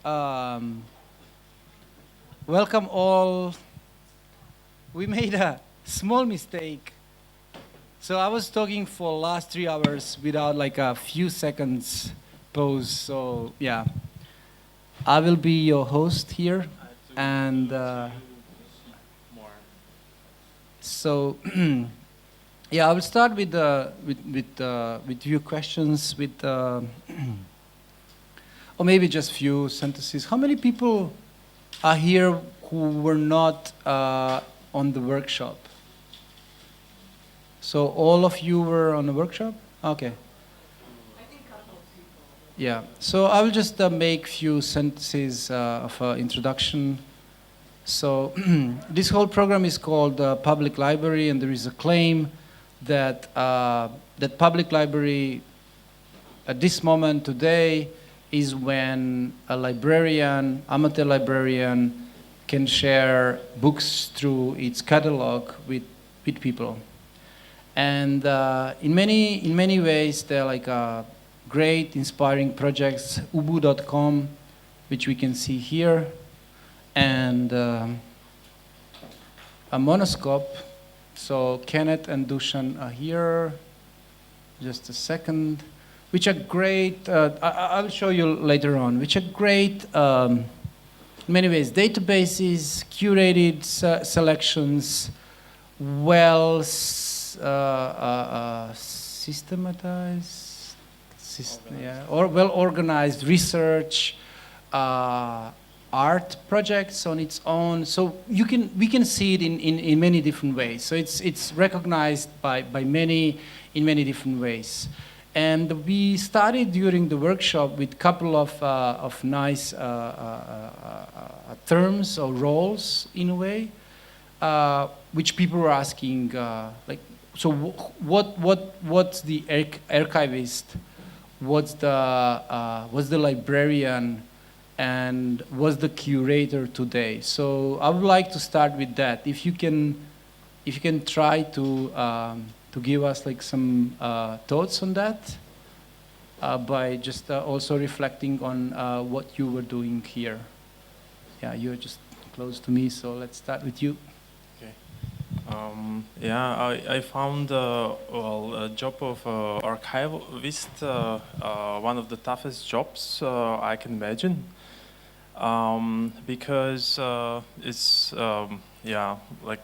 um, welcome all. We made a small mistake. So I was talking for last 3 hours without like a few seconds pause. So yeah, I will be your host here, and so yeah, I will start with few questions with. Or maybe just few sentences. How many people are here who were not on the workshop? So all of you were on the workshop? Okay. I think a couple of people. Yeah. So I will just make few sentences of introduction. So this whole program is called Public Library, and there is a claim that that public library at this moment today is when a librarian, amateur librarian, can share books through its catalog with people. And in many ways, they're like great, inspiring projects. Ubu.com, which we can see here, and a Monoskop. So Kenneth and Dušan are here. Just a second. Which are great, I'll show you later on, which are great, in many ways, databases, curated selections, well systematized, or well organized research, art projects on its own. So we can see it in many different ways. So it's recognized by many in many different ways. And we started during the workshop with a couple of nice terms or roles in a way, which people were asking, like, so what's the archivist, what's the librarian, and what's the curator today? So I would like to start with that. If you can try to give us like some thoughts on that, by just also reflecting on what you were doing here. Yeah, you're just close to me, so let's start with you. Okay. Yeah, I found a job of archivist one of the toughest jobs I can imagine, because it's yeah, like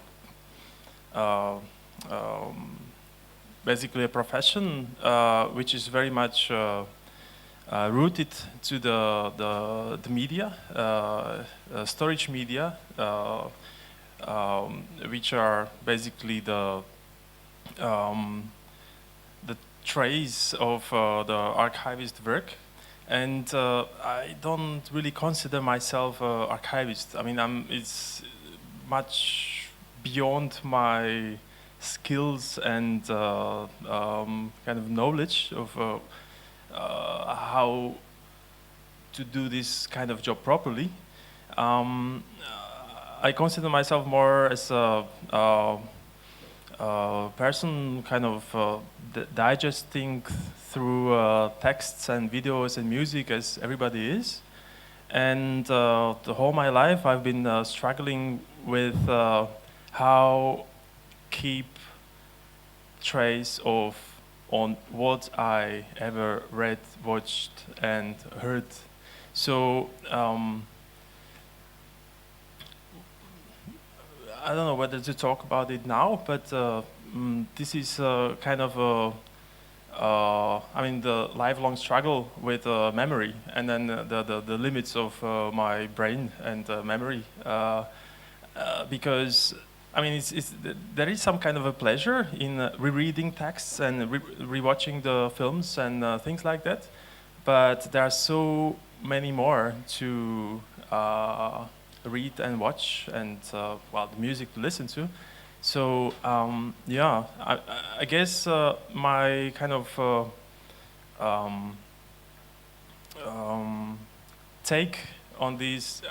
basically a profession which is very much rooted to the media, storage media, which are basically the trace of the archivist work. And I don't really consider myself an archivist. I mean, it's much beyond my skills and kind of knowledge of how to do this kind of job properly. I consider myself more as a person kind of digesting through texts and videos and music as everybody is. And the whole my life I've been struggling with how keep trace of on what I ever read, watched, and heard. So I don't know whether to talk about it now, but this is kind of I mean, the lifelong struggle with memory, and then the limits of my brain and memory, because I mean, there is some kind of a pleasure in rereading texts and rewatching the films and things like that, but there are so many more to read and watch, and well, the music to listen to. So yeah, I guess my kind of take on these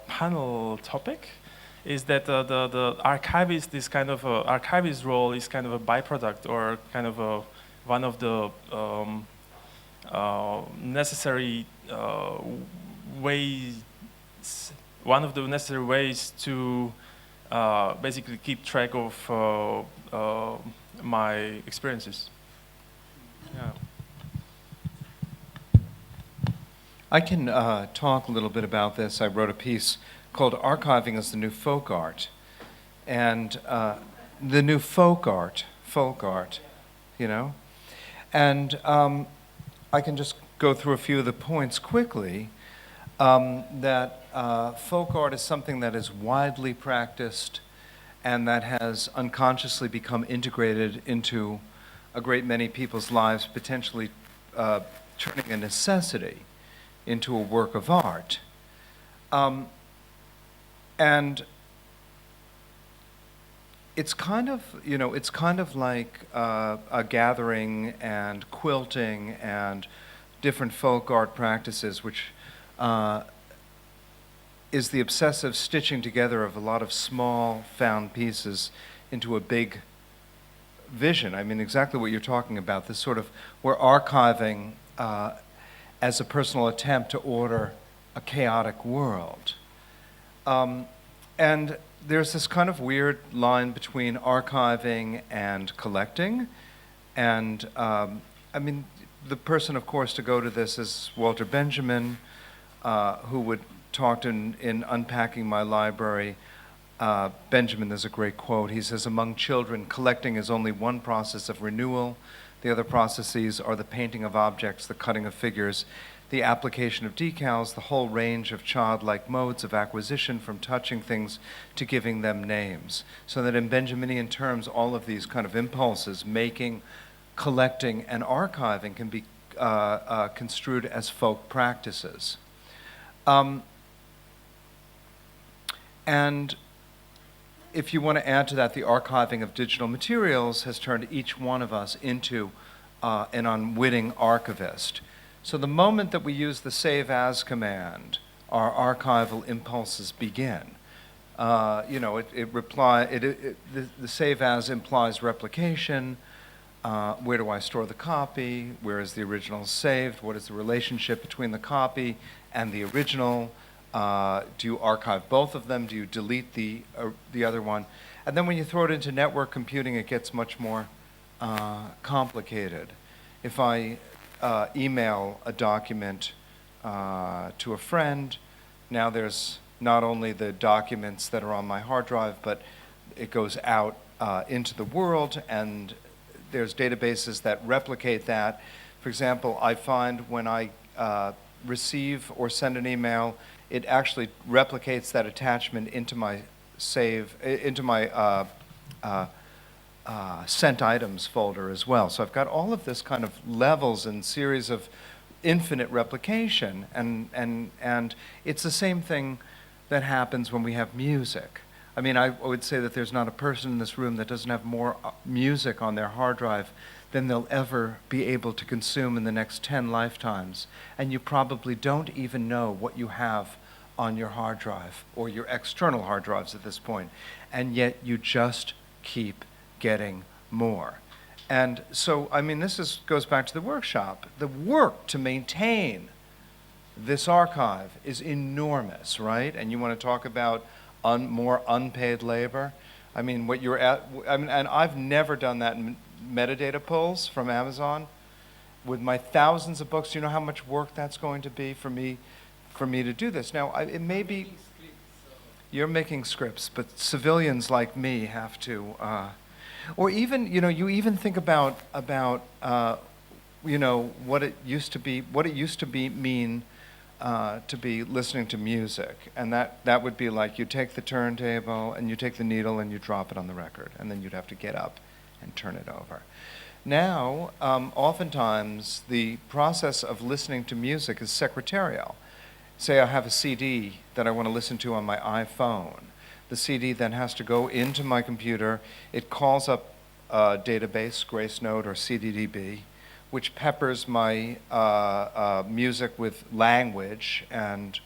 panel topic is that the archivist is kind of archivist role is kind of a byproduct, or kind of one of the necessary ways, one of the necessary ways to basically keep track of my experiences. Yeah. I can talk a little bit about this. I wrote a piece called Archiving as the New Folk Art. And the new folk art, you know? And I can just go through a few of the points quickly, that folk art is something that is widely practiced and that has unconsciously become integrated into a great many people's lives, potentially turning a necessity into a work of art. And it's kind of, you know, it's kind of like a gathering and quilting and different folk art practices, which is the obsessive stitching together of a lot of small found pieces into a big vision. I mean, exactly what you're talking about, this sort of, we're archiving as a personal attempt to order a chaotic world. And there's this kind of weird line between archiving and collecting. And I mean, the person, of course, to go to this is Walter Benjamin, who would talk in Unpacking My Library. Benjamin, there's a great quote. He says, "Among children, collecting is only one process of renewal. The other processes are the painting of objects, the cutting of figures, the application of decals, the whole range of childlike modes of acquisition, from touching things to giving them names." So that in Benjaminian terms, all of these kind of impulses, making, collecting, and archiving, can be construed as folk practices. And if you want to add to that, the archiving of digital materials has turned each one of us into an unwitting archivist. So the moment that we use the save as command, our archival impulses begin. You know, the save as implies replication. Where do I store the copy? Where is the original saved? What is the relationship between the copy and the original? Do you archive both of them? Do you delete the other one? And then when you throw it into network computing, it gets much more complicated. If I email a document to a friend, now there's not only the documents that are on my hard drive, but it goes out into the world, and there's databases that replicate that. For example, I find when I receive or send an email, it actually replicates that attachment into my sent items folder as well. So I've got all of this kind of levels and series of infinite replication, and it's the same thing that happens when we have music. I mean, I would say that there's not a person in this room that doesn't have more music on their hard drive than they'll ever be able to consume in the next 10 lifetimes. And you probably don't even know what you have on your hard drive or your external hard drives at this point. And yet you just keep getting more. And so, I mean, goes back to the workshop. The work to maintain this archive is enormous, right? And you want to talk about more unpaid labor? I mean, and I've never done that in metadata pulls from Amazon. With my thousands of books, you know how much work that's going to be for me to do this. Now, it may be, you're making scripts, but civilians like me have to, or even, you know, you even think about you know, what it used to mean to be listening to music. And that would be like, you take the turntable and you take the needle and you drop it on the record, and then you'd have to get up and turn it over. Now, oftentimes, the process of listening to music is secretarial. Say I have a CD that I want to listen to on my iPhone. The CD then has to go into my computer. It calls up a database, GraceNote or CDDB, which peppers my music with language, and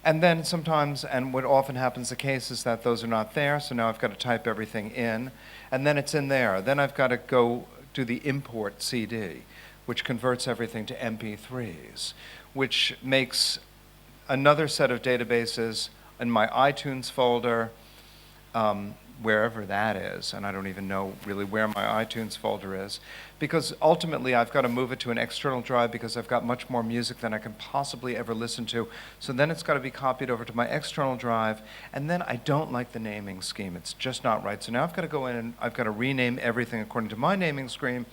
then sometimes, and what often happens the case is that those are not there, so now I've got to type everything in, and then it's in there. Then I've got to go do the import CD. which converts everything to MP3s, which makes another set of databases in my iTunes folder, wherever that is, and I don't even know really where my iTunes folder is, because ultimately I've got to move it to an external drive because I've got much more music than I can possibly ever listen to. So then it's got to be copied over to my external drive, and then I don't like the naming scheme. It's just not right. So now I've got to go in and I've got to rename everything according to my naming scheme.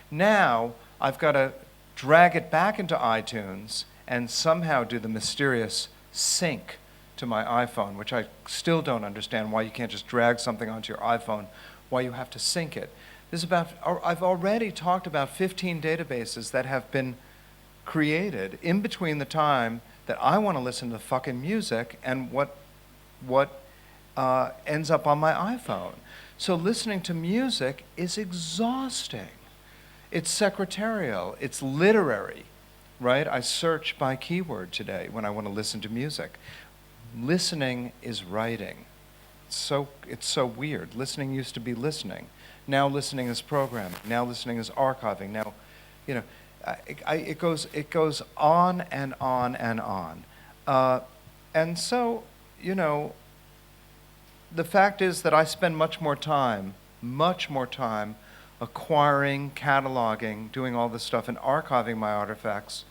Now I've got to drag it back into iTunes and somehow do the mysterious sync to my iPhone, which I still don't understand why you can't just drag something onto your iPhone, why you have to sync it. I've already talked about 15 databases that have been created in between the time that I want to listen to fucking music and what ends up on my iPhone. So listening to music is exhausting. It's secretarial, it's literary, right? I search by keyword today when I want to listen to music. Listening is writing. It's so weird. Listening used to be listening. Now listening is programming. Now listening is archiving. Now, you know, it goes on and on and on. And so, you know, the fact is that I spend much more time acquiring, cataloging, doing all this stuff, and archiving my artifacts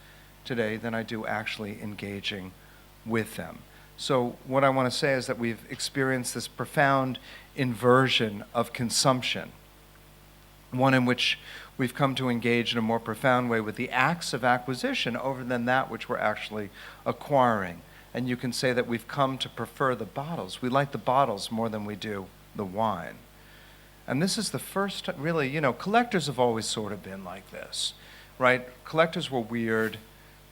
today than I do actually engaging with them. So what I want to say is that we've experienced this profound inversion of consumption, one in which we've come to engage in a more profound way with the acts of acquisition over than that which we're actually acquiring. And you can say that we've come to prefer the bottles. We like the bottles more than we do the wine. And this is the first, really, you know, collectors have always sort of been like this, right? Collectors were weird.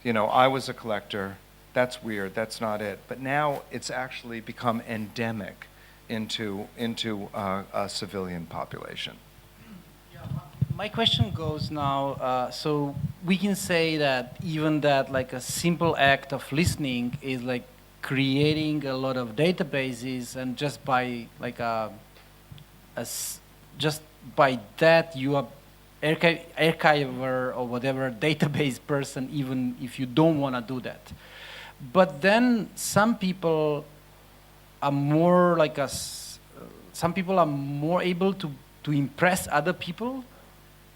You know, I was a collector. That's weird, that's not it. But now it's actually become endemic into a civilian population. Yeah, my question goes now, so we can say that even that like a simple act of listening is like creating a lot of databases, and just by like just by that you are archiver or whatever database person, even if you don't want to do that. But then some people are more like us. Some people are more able to impress other people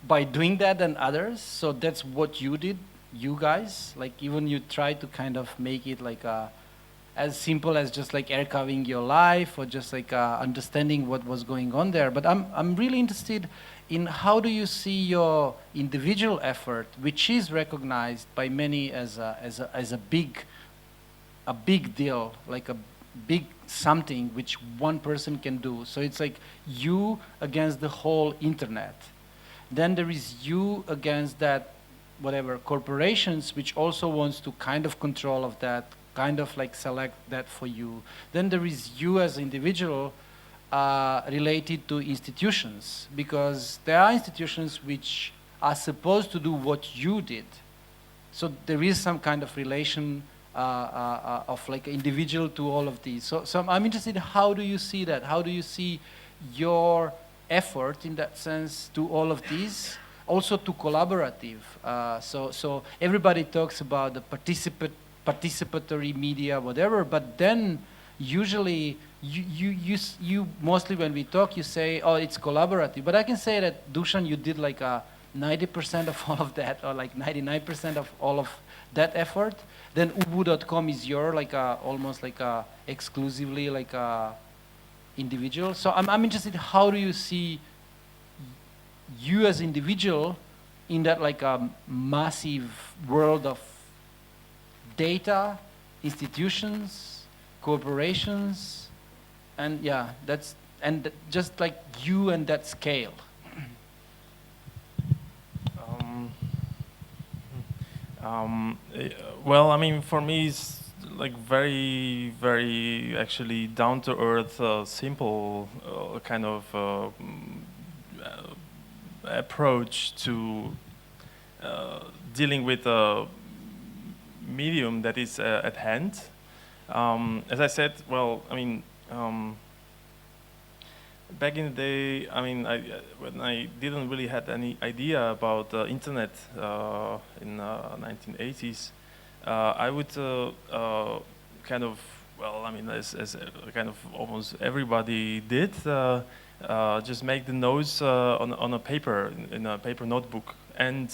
by doing that than others. So that's what you did, you guys. Like even you try to kind of make it like as simple as just like archiving your life or just like understanding what was going on there. But I'm really interested in how do you see your individual effort, which is recognized by many as a big deal, like a big something which one person can do. So it's like you against the whole internet. Then there is you against that, whatever, corporations which also wants to kind of control of that, kind of like select that for you. Then there is you as an individual related to institutions, because there are institutions which are supposed to do what you did. So there is some kind of relation of like individual to all of these. So I'm interested, how do you see that? How do you see your effort in that sense to all of these? Also to collaborative. So everybody talks about the participatory media, whatever, but then usually you mostly when we talk, you say, oh, it's collaborative. But I can say that, Dušan, you did like 90% of all of that, or like 99% of all of that effort. Then ubu.com is your like almost like exclusively like individual. So I'm interested, how do you see you as individual in that like a massive world of data, institutions, corporations, and yeah, just like you and that scale. Well, I mean, for me, it's like very, very actually down to earth, simple kind of approach to dealing with a medium that is at hand. As I said, well, I mean, back in the day, I mean, when I didn't really had any idea about the internet in 1980s, I would kind of, well, I mean, as kind of almost everybody did, just make the notes on a paper, in a paper notebook, and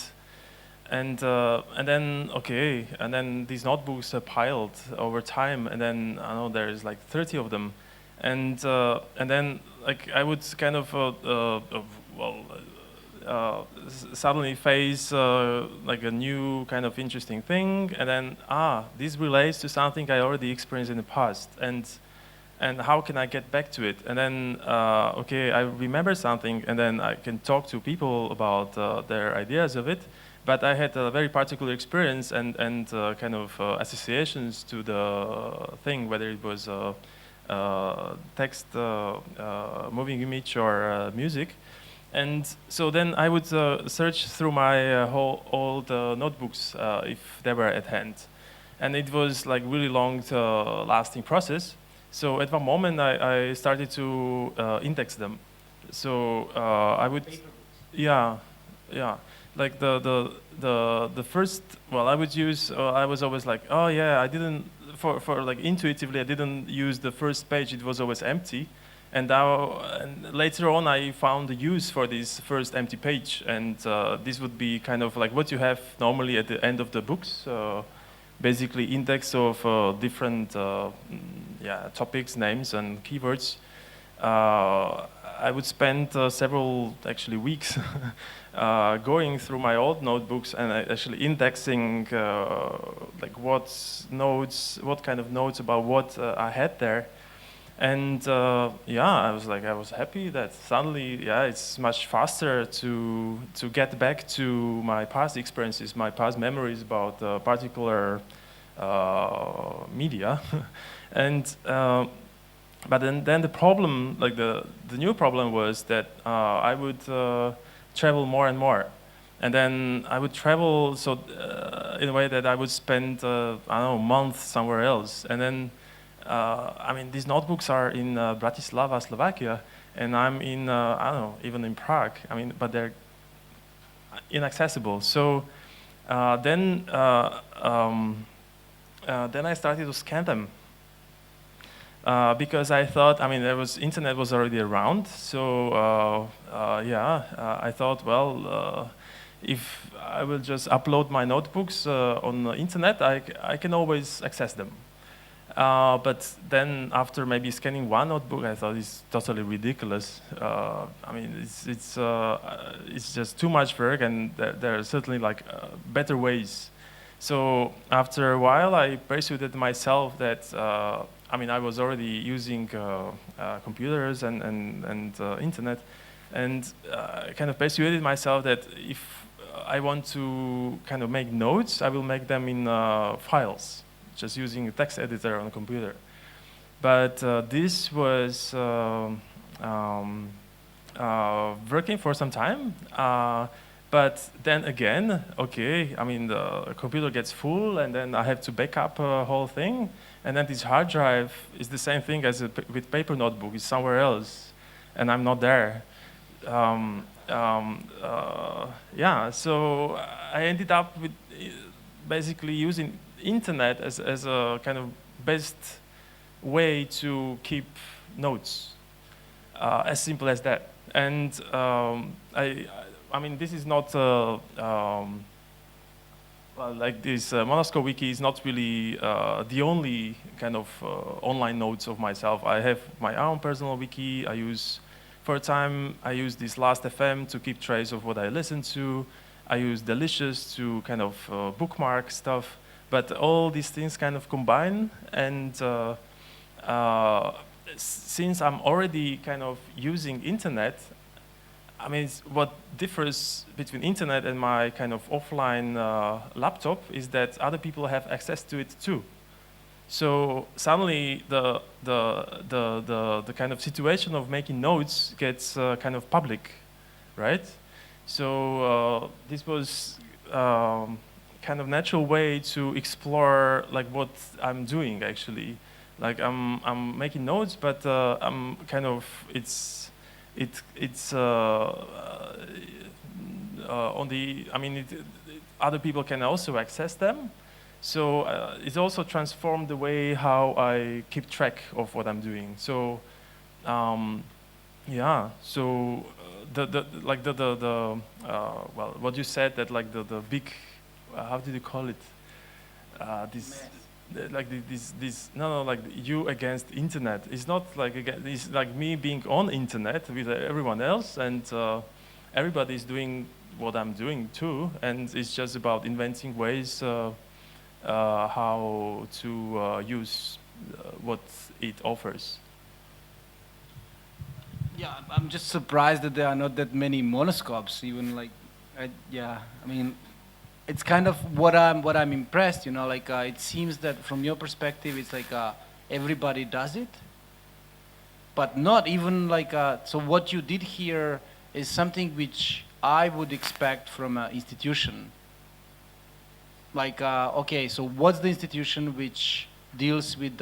then okay, and then these notebooks are piled over time, and then I know there's like 30 of them, and then like I would kind of suddenly face like a new kind of interesting thing, and then this relates to something I already experienced in the past, and how can I get back to it? And then okay, I remember something, and then I can talk to people about their ideas of it. But I had a very particular experience and kind of associations to the thing, whether it was text, moving image, or music. And so then I would search through my whole old notebooks if they were at hand. And it was like really long lasting process. So at one moment I started to index them. So I would, yeah. Like the first, well, I would use, I was always like, oh yeah, I didn't, for like intuitively, I didn't use the first page, it was always empty. And now, and later on, I found a use for this first empty page. And this would be kind of like what you have normally at the end of the books, basically index of different topics, names, and keywords. I would spend several actually weeks going through my old notebooks and actually indexing like what kind of notes about what I had there. And I was happy that suddenly, it's much faster to get back to my past experiences, my past memories about particular media. And but then the problem, like the new problem was that I would travel more and more. And then I would travel in a way that I would spend, months somewhere else. And then, these notebooks are in Bratislava, Slovakia, and I'm in, even in Prague. But they're inaccessible. So then I started to scan them. Because I thought, internet was already around, so I thought, well, if I will just upload my notebooks on the internet, I can always access them. But then after maybe scanning one notebook, I thought it's totally ridiculous. It's just too much work, and there are certainly like better ways. So after a while, I persuaded myself that I was already using computers and internet, and kind of persuaded myself that if I want to kind of make notes, I will make them in files, just using a text editor on a computer. But this was working for some time. But then again, okay, the computer gets full, and then I have to back up a whole thing. And then this hard drive is the same thing as with paper notebook. It's somewhere else, and I'm not there. So I ended up with basically using internet as a kind of best way to keep notes, as simple as that. And this is not like this Monoskop wiki is not really the only kind of online notes of myself. I have my own personal wiki. For a time, I use this Last.fm to keep trace of what I listen to. I use Delicious to kind of bookmark stuff. But all these things kind of combine, and since I'm already kind of using internet, what differs between internet and my kind of offline laptop is that other people have access to it too. So suddenly the kind of situation of making notes gets kind of public, right? So this was kind of natural way to explore like what I'm doing actually. Like I'm making notes, but I'm kind of it's on the. I mean, other people can also access them. So it's also transformed the way how I keep track of what I'm doing. So yeah. So well, what you said, that like the big, how did you call it? This. Like this no like you against internet. It's not like it's like me being on internet with everyone else, and everybody is doing what I'm doing too, and it's just about inventing ways how to use what it offers. Yeah, I'm just surprised that there are not that many monoscopes. Even like, yeah, I mean, it's kind of what I'm impressed. You know, like it seems that from your perspective, it's like everybody does it, but not even like. So what you did here is something which I would expect from an institution. Like, okay, so what's the institution which deals with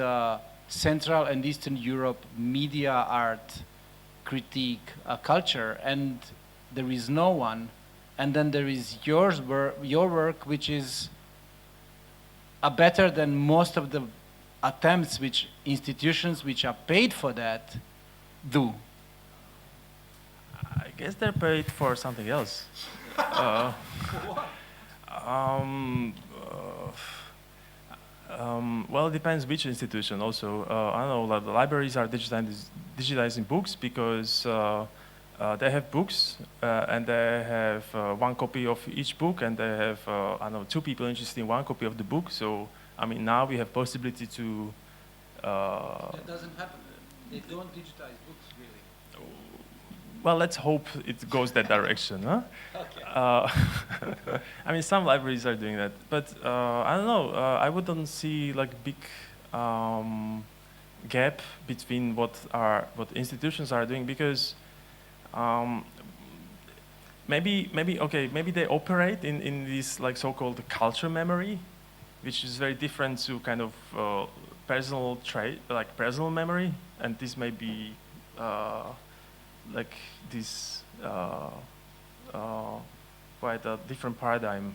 Central and Eastern Europe media, art, critique, culture, and there is no one. And then there is your work, which is better than most of the attempts which institutions which are paid for that do. I guess they're paid for something else. Well, it depends which institution also. I don't know, like the libraries are digitizing books because they have books and they have one copy of each book, and they have, I don't know, two people interested in one copy of the book. So, I mean, now we have possibility to... That doesn't happen. They don't digitize books, really. Well, let's hope it goes that direction, huh? Okay. I mean, some libraries are doing that, but I don't know. I wouldn't see like big gap between what institutions are doing, because maybe they operate in this like so-called culture memory, which is very different to kind of personal trait, like personal memory, and this may be like this quite a different paradigm.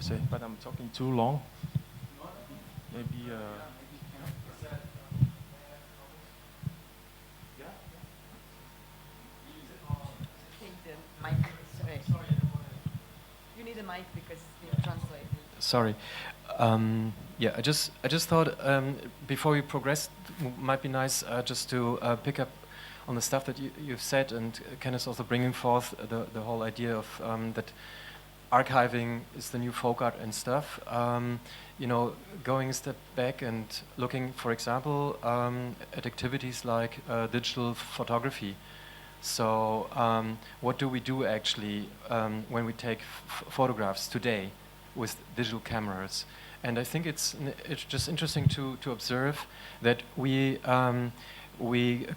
Say, but I'm talking too long. Maybe. Mic. Sorry. You need a mic because you translate. Sorry. Yeah, I just thought before we progress, might be nice just to pick up on the stuff that you've said, and Kenneth also bringing forth the whole idea of that archiving is the new folk art and stuff. You know, going a step back and looking, for example, at activities like digital photography. So what do we do actually when we take photographs today with digital cameras? And I think it's just interesting to observe that we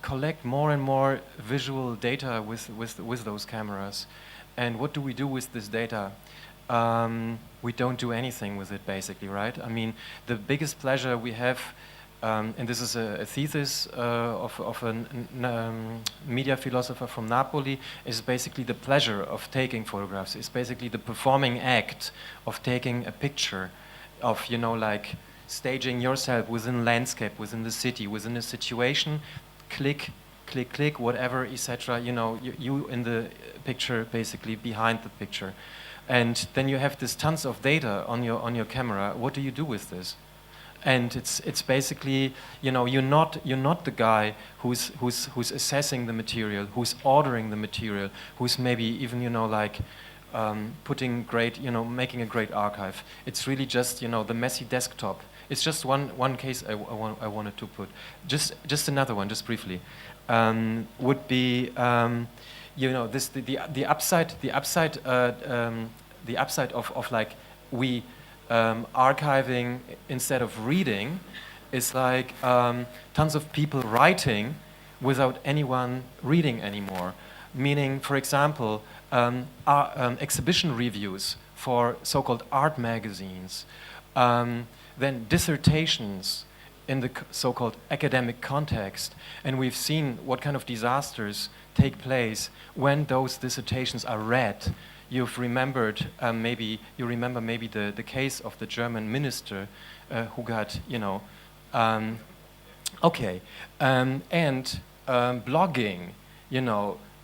collect more and more visual data with those cameras. And what do we do with this data? We don't do anything with it, basically, right? I mean, the biggest pleasure we have, and this is a thesis of a media philosopher from Napoli, is basically the pleasure of taking photographs. It's basically the performing act of taking a picture, of, you know, like staging yourself within landscape, within the city, within a situation, click, click, click, whatever, etc. You know, you in the picture, basically behind the picture, and then you have this tons of data on your camera. What do you do with this? And it's basically, you know, you're not the guy who's assessing the material, who's ordering the material, who's maybe even, you know, like putting great, you know, making a great archive. It's really just, you know, the messy desktop. It's just one case I wanted to put. Just another one, just briefly, would be, you know, this the upside of like we archiving instead of reading is like tons of people writing without anyone reading anymore. Meaning, for example, exhibition reviews for so-called art magazines, then dissertations in the so-called academic context, and we've seen what kind of disasters take place when those dissertations are read. You've remembered you remember maybe the case of the German minister who got, blogging,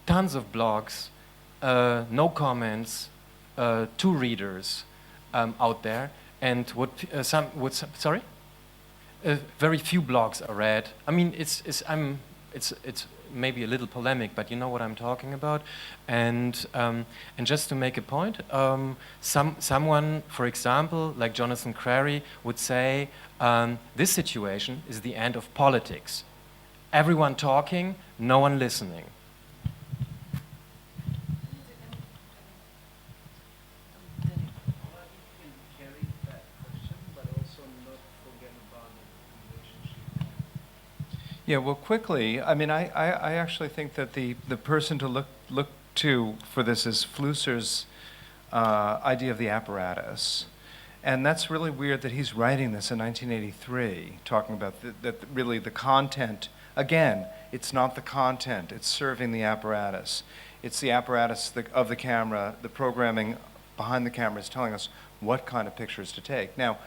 tons of blogs, no comments, 2 readers out there, and very few blogs are read. I mean, it's maybe a little polemic, but you know what I'm talking about. And just to make a point, someone, for example, like Jonathan Crary, would say this situation is the end of politics. Everyone talking, no one listening. Yeah, well, quickly, I mean, I actually think that the person to look to for this is Flusser's idea of the apparatus. And that's really weird that he's writing this in 1983, talking about that really the content. Again, it's not the content, it's serving the apparatus. It's the apparatus of the camera, the programming behind the camera is telling us what kind of pictures to take. Now,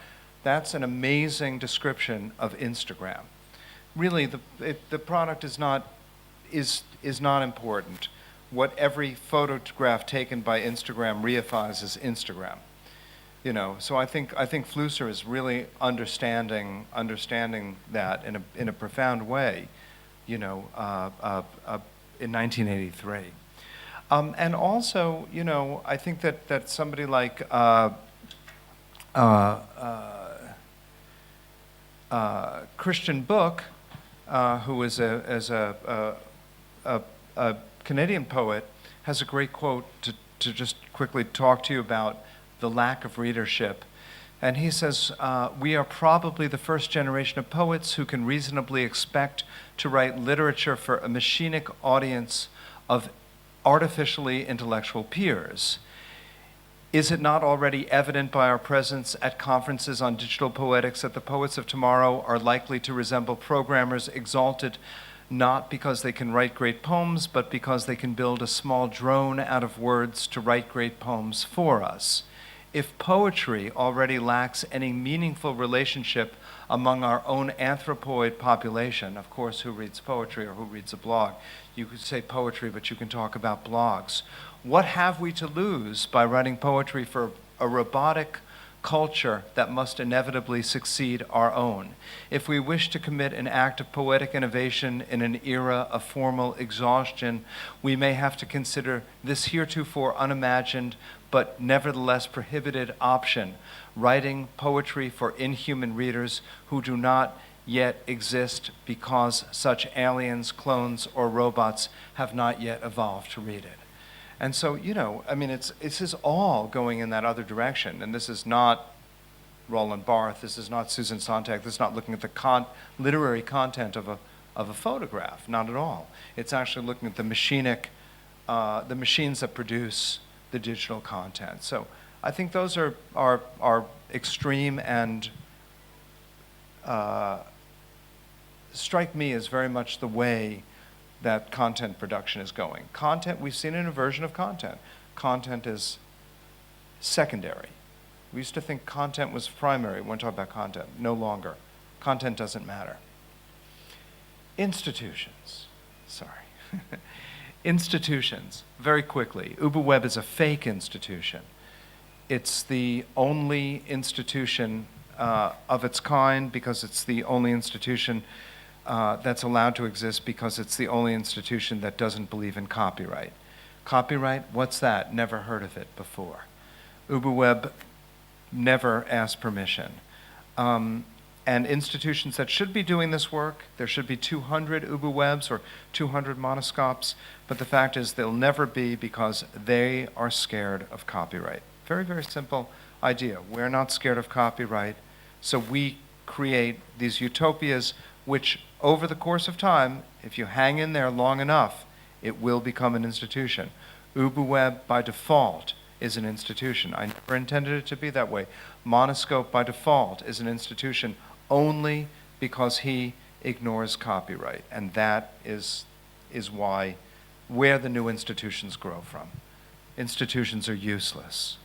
that's an amazing description of Instagram. Really, the product is not important. What every photograph taken by Instagram reifies as Instagram. So I think Flusser is really understanding that in a profound way, in 1983. And also, I think that somebody like Christian Book, who is a Canadian poet, has a great quote to just quickly talk to you about the lack of readership. And he says, we are probably the first generation of poets who can reasonably expect to write literature for a machinic audience of artificially intellectual peers. Is it not already evident by our presence at conferences on digital poetics that the poets of tomorrow are likely to resemble programmers exalted not because they can write great poems, but because they can build a small drone out of words to write great poems for us? If poetry already lacks any meaningful relationship among our own anthropoid population, of course, who reads poetry or who reads a blog? You could say poetry, but you can talk about blogs. What have we to lose by writing poetry for a robotic culture that must inevitably succeed our own? If we wish to commit an act of poetic innovation in an era of formal exhaustion, we may have to consider this heretofore unimagined but nevertheless prohibited option: writing poetry for inhuman readers who do not yet exist because such aliens, clones, or robots have not yet evolved to read it. And so, this is all going in that other direction. And this is not Roland Barthes, this is not Susan Sontag, this is not looking at the literary content of a photograph, not at all. It's actually looking at the the machines that produce the digital content. So I think those are extreme and strike me as very much the way that content production is going. Content, we've seen an inversion of content. Content is secondary. We used to think content was primary when we talk about content. No longer. Content doesn't matter. Institutions. Sorry. Institutions. Very quickly. UbuWeb is a fake institution. It's the only institution of its kind because it's the only institution that's allowed to exist because it's the only institution that doesn't believe in copyright. Copyright, what's that? Never heard of it before. UbuWeb never asked permission. And institutions that should be doing this work, there should be 200 UbuWebs or 200 Monoskops, but the fact is they'll never be because they are scared of copyright. Very, very simple idea. We're not scared of copyright, so we create these utopias which over the course of time, if you hang in there long enough, it will become an institution. UbuWeb by default is an institution. I never intended it to be that way. Monoskop by default is an institution only because he ignores copyright. And that is where the new institutions grow from. Institutions are useless.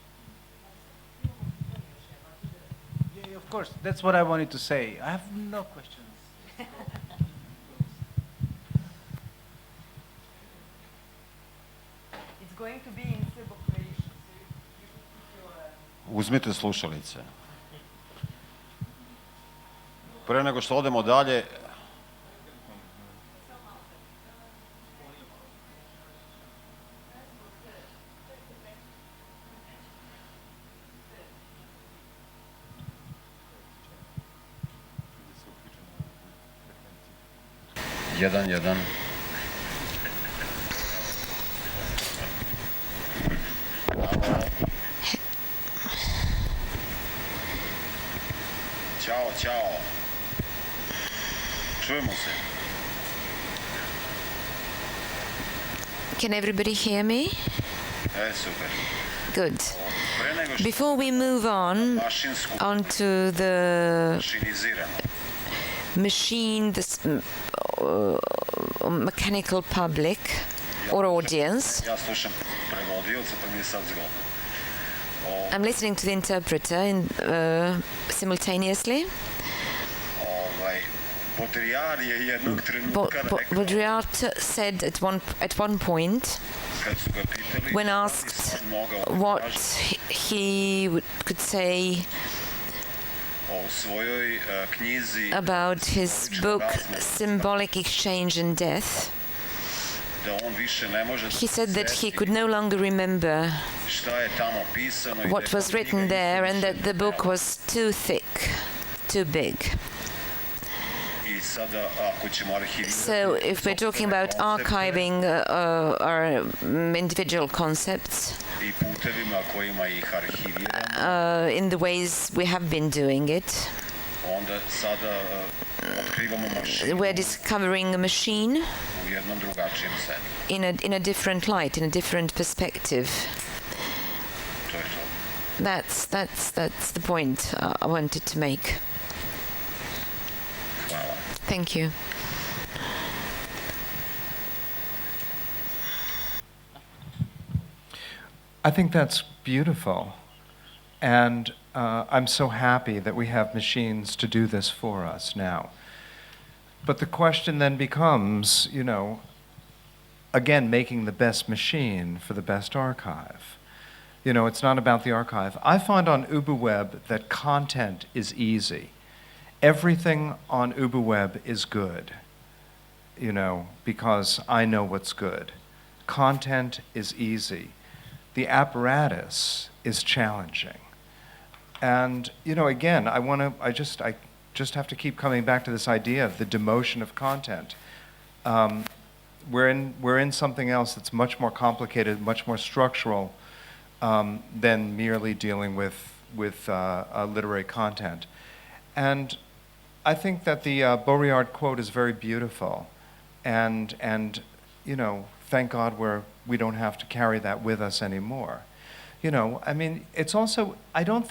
Yeah, of course, that's what I wanted to say. I have no questions. It's going to be in Srbokratian, so you can put your... Uzmite slušalice. Pre nego što odemo dalje, jedan. Ćao. Čujemo se. Can everybody hear me? Super. Good. Before we move on to the machine, mechanical public or audience, Ja slušam prevodioca, pa mi je sad zgodno. I'm listening to the interpreter simultaneously. Baudrillard je jednog trenutka rekao, Baudrillard said at one point, kad su ga pitali when šta bi asked sad mogao da what kaže he could say o svojoj knjizi about his book Symbolic Exchange and Death, da on više ne može da he said that he seti could no longer remember šta je tamo pisano i da what je was ta written knjiga there and that isto the book was too thick, too big. I sada ako ćemo arhivirati So if we're talking about archiving our individual concepts i putevima kojima ih arhiviramo, in the ways we have been doing it, onda sada otkrivamo mašinu we're discovering a machine u jednom drugačijem settingu. in a different light, in a different perspective. To je to. That's the point I wanted to make. Hvala. Thank you. I think that's beautiful. And I'm so happy that we have machines to do this for us now. But the question then becomes, again, making the best machine for the best archive. It's not about the archive. I find on UbuWeb that content is easy. Everything on UbuWeb is good, because I know what's good. Content is easy. The apparatus is challenging. And, again, I just have to keep coming back to this idea of the demotion of content. We're in something else that's much more complicated, much more structural than merely dealing with literary content. And I think that the Baudrillard quote is very beautiful, and thank God we don't have to carry that with us anymore. It's also, I don't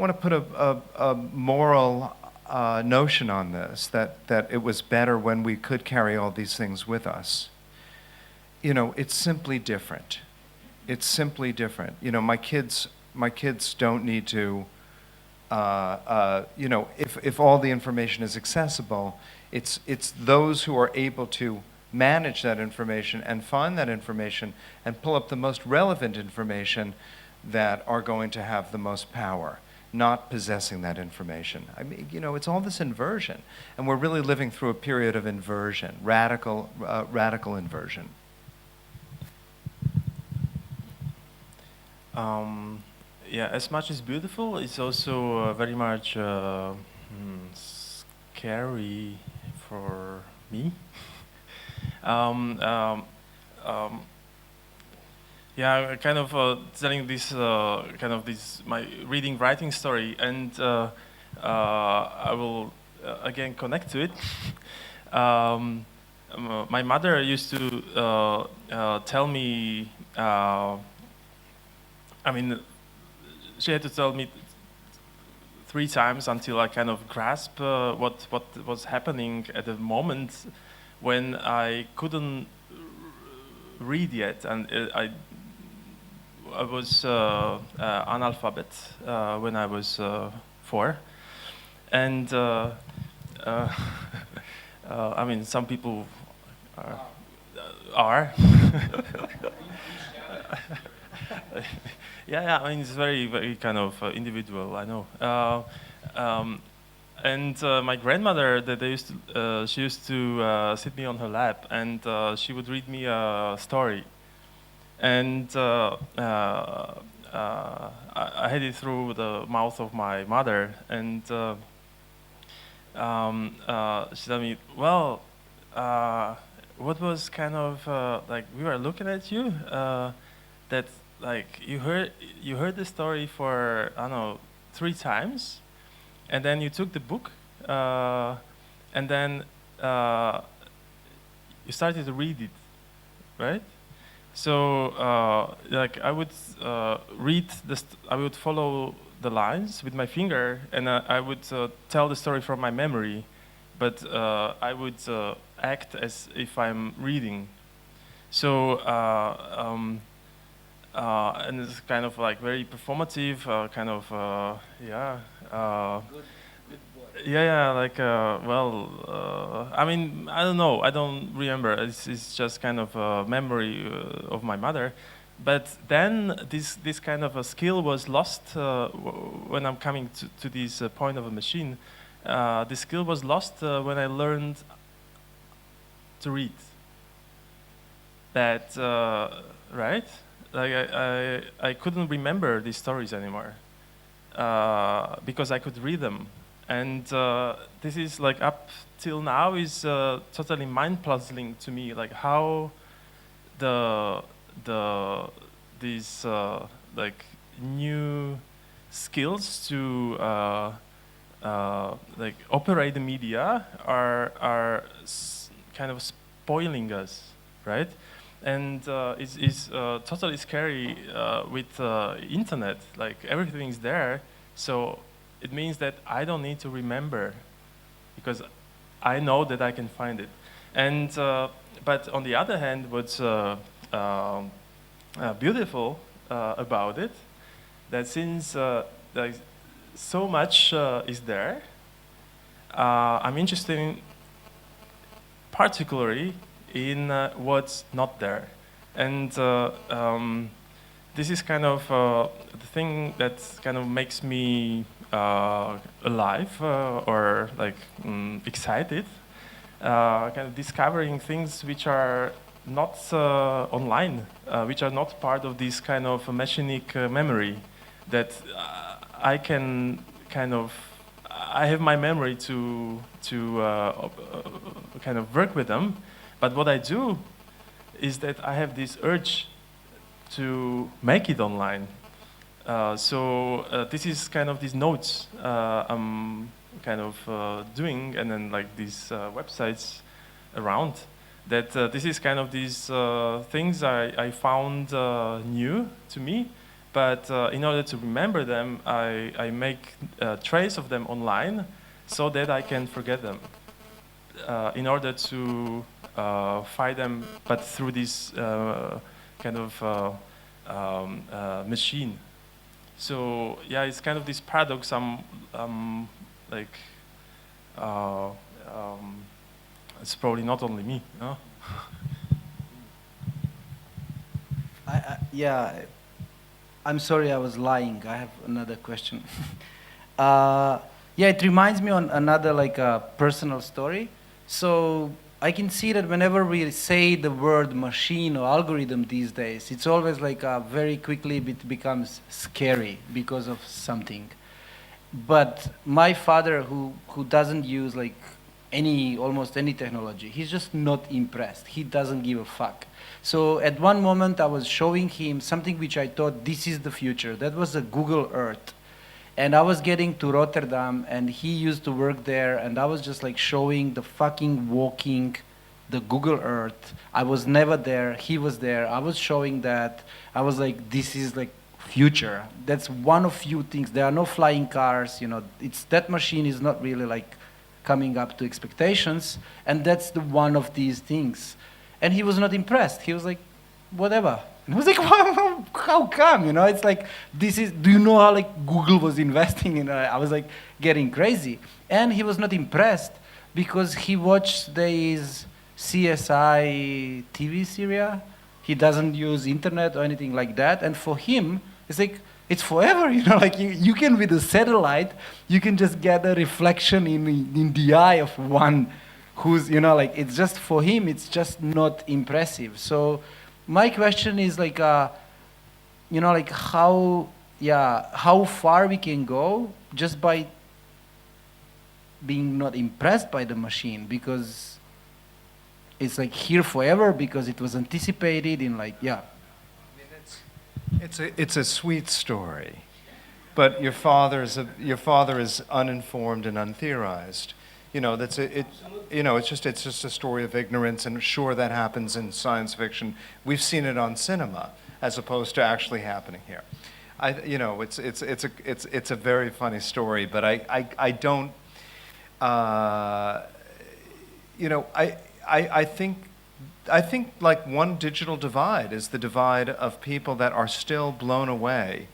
want to put a moral notion on this, that it was better when we could carry all these things with us. It's simply different. It's simply different. My kids don't need to, if all the information is accessible, it's those who are able to manage that information and find that information and pull up the most relevant information that are going to have the most power, not possessing that information. It's all this inversion, and we're really living through a period of inversion, radical inversion. Yeah, as much as beautiful, it's also very much scary for me. Yeah, kind of telling this my reading writing story, and I will again connect to it. My mother used to tell me. She had to tell me 3 times until I kind of grasped what was happening at the moment when I couldn't read yet, and I was analphabet when I was 4, and I mean, some people are. Yeah, I mean, it's very, very kind of individual, I know. And my grandmother, she used to sit me on her lap, and she would read me a story. And I had it through the mouth of my mother, and she told me, well, what was kind of like, we were looking at you, that like you heard the story for, I don't know, 3 times, and then you took the book, and then you started to read it, right? So like I would read I would follow the lines with my finger, and I would tell the story from my memory, but I would act as if I'm reading. So and it's kind of like very performative, kind of yeah. Yeah, like well, I mean, I don't know, I don't remember. It's just kind of a memory of my mother. But then this kind of a skill was lost when I'm coming to this point of a machine. The skill was lost when I learned to read. That right? Like I couldn't remember these stories anymore because I could read them. And this is like up till now is totally mind-puzzling to me, like how these like new skills to like operate the media are kind of spoiling us, right? And it's totally scary with internet. Like everything's there, so it means that I don't need to remember because I know that I can find it. And but on the other hand, what's beautiful about it, that since like so much is there, I'm interested particularly in what's not there. And this is kind of the thing that kind of makes me alive or like excited, kind of discovering things which are not online, which are not part of this kind of machinic memory that I can kind of, I have my memory to kind of work with them, but what I do is that I have this urge to make it online. So this is kind of these notes I'm kind of doing, and then like these websites around. That this is kind of these things I found new to me, but in order to remember them, I make a trace of them online so that I can forget them. In order to find them, but through this kind of machine. So yeah, it's kind of this paradox. Like, it's probably not only me, no? Yeah, I'm sorry, I was lying. I have another question. Yeah, it reminds me on another like personal story. So I can see that whenever we say the word machine or algorithm these days, it's always like very quickly it becomes scary because of something. But my father, who doesn't use like almost any technology, he's just not impressed. He doesn't give a fuck. So at one moment I was showing him something which I thought this is the future. That was a Google Earth. And I was getting to Rotterdam, and he used to work there, and I was just like showing the fucking walking the Google Earth. I was never there, he was there. I was showing that. I was like, this is like future. That's one of few things. There are no flying cars, you know, that machine is not really like coming up to expectations, and that's the one of these things. And he was not impressed. He was like, whatever. And I was like, how come? You know, it's like, do you know how like Google was investing in it? I was like getting crazy. And he was not impressed because he watched these CSI TV series. He doesn't use internet or anything like that. And for him, it's like, it's forever, you know, like you can, with a satellite, you can just get a reflection in the eye of one who's, you know, like, it's just, for him, it's just not impressive. So my question is like, you know, like how far we can go just by being not impressed by the machine, because it's like here forever because it was anticipated in like, yeah. It's a sweet story, but your father is uninformed and untheorized. You know, it's just a story of ignorance, and sure, that happens in science fiction. We've seen it on cinema as opposed to actually happening here. It's a very funny story, but I don't. I think like one digital divide is the divide of people that are still blown away.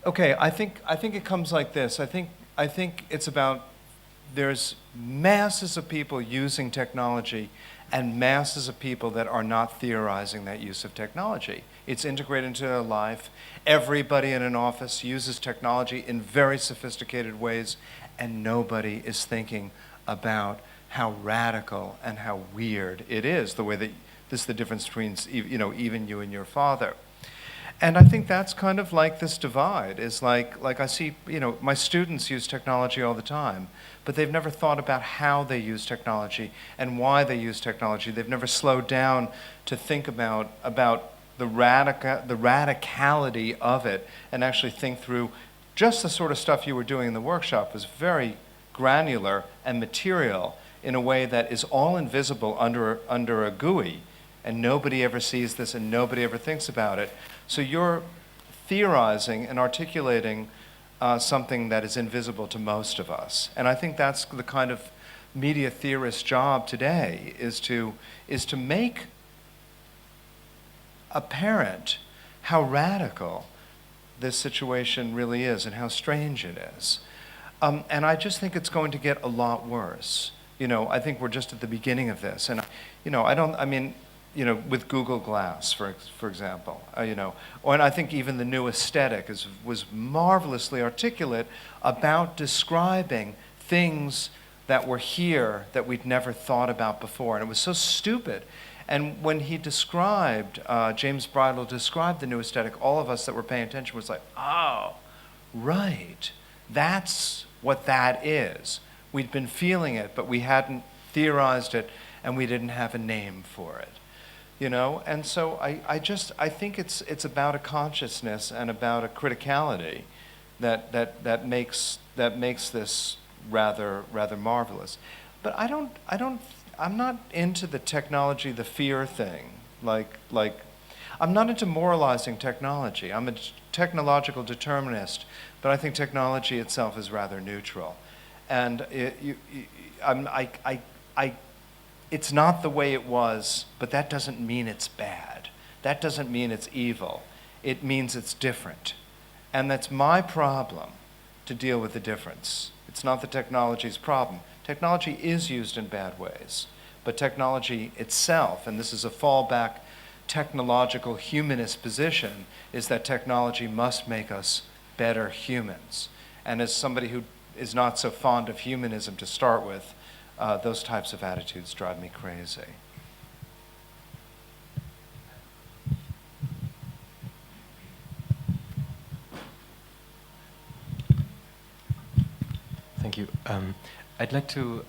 Okay, I think it comes like this. I think it's about, there's masses of people using technology and masses of people that are not theorizing that use of technology. It's integrated into their life. Everybody in an office uses technology in very sophisticated ways, and nobody is thinking about how radical and how weird it is, the way that this is the difference between, you know, even you and your father. And I think that's kind of like this divide, is like I see, you know, my students use technology all the time, but they've never thought about how they use technology and why they use technology. They've never slowed down to think about the radicality of it and actually think through just the sort of stuff you were doing in the workshop was very granular and material, in a way that is all invisible under a GUI, and nobody ever sees this and nobody ever thinks about it. So you're theorizing and articulating something that is invisible to most of us. And I think that's the kind of media theorist job today, is to make apparent how radical this situation really is and how strange it is. And I just think it's going to get a lot worse. You know, I think we're just at the beginning of this. And, you know, with Google Glass, for example, you know, and I think even the new aesthetic was marvelously articulate about describing things that were here that we'd never thought about before. And it was so stupid. And when he described, James Bridle described the new aesthetic, all of us that were paying attention was like, oh, right, that's what that is. We'd been feeling it, but we hadn't theorized it, and we didn't have a name for it, you know? And so I think it's about a consciousness and about a criticality that makes this rather marvelous. But I'm not into the technology, the fear thing. Like I'm not into moralizing technology. I'm a technological determinist, but I think technology itself is rather neutral. And it's not the way it was, but that doesn't mean it's bad. That doesn't mean it's evil. It means it's different. And that's my problem, to deal with the difference. It's not the technology's problem. Technology is used in bad ways, but technology itself, and this is a fallback technological humanist position, is that technology must make us better humans. And as somebody who is not so fond of humanism to start with, those types of attitudes drive me crazy. Thank you. I'd like to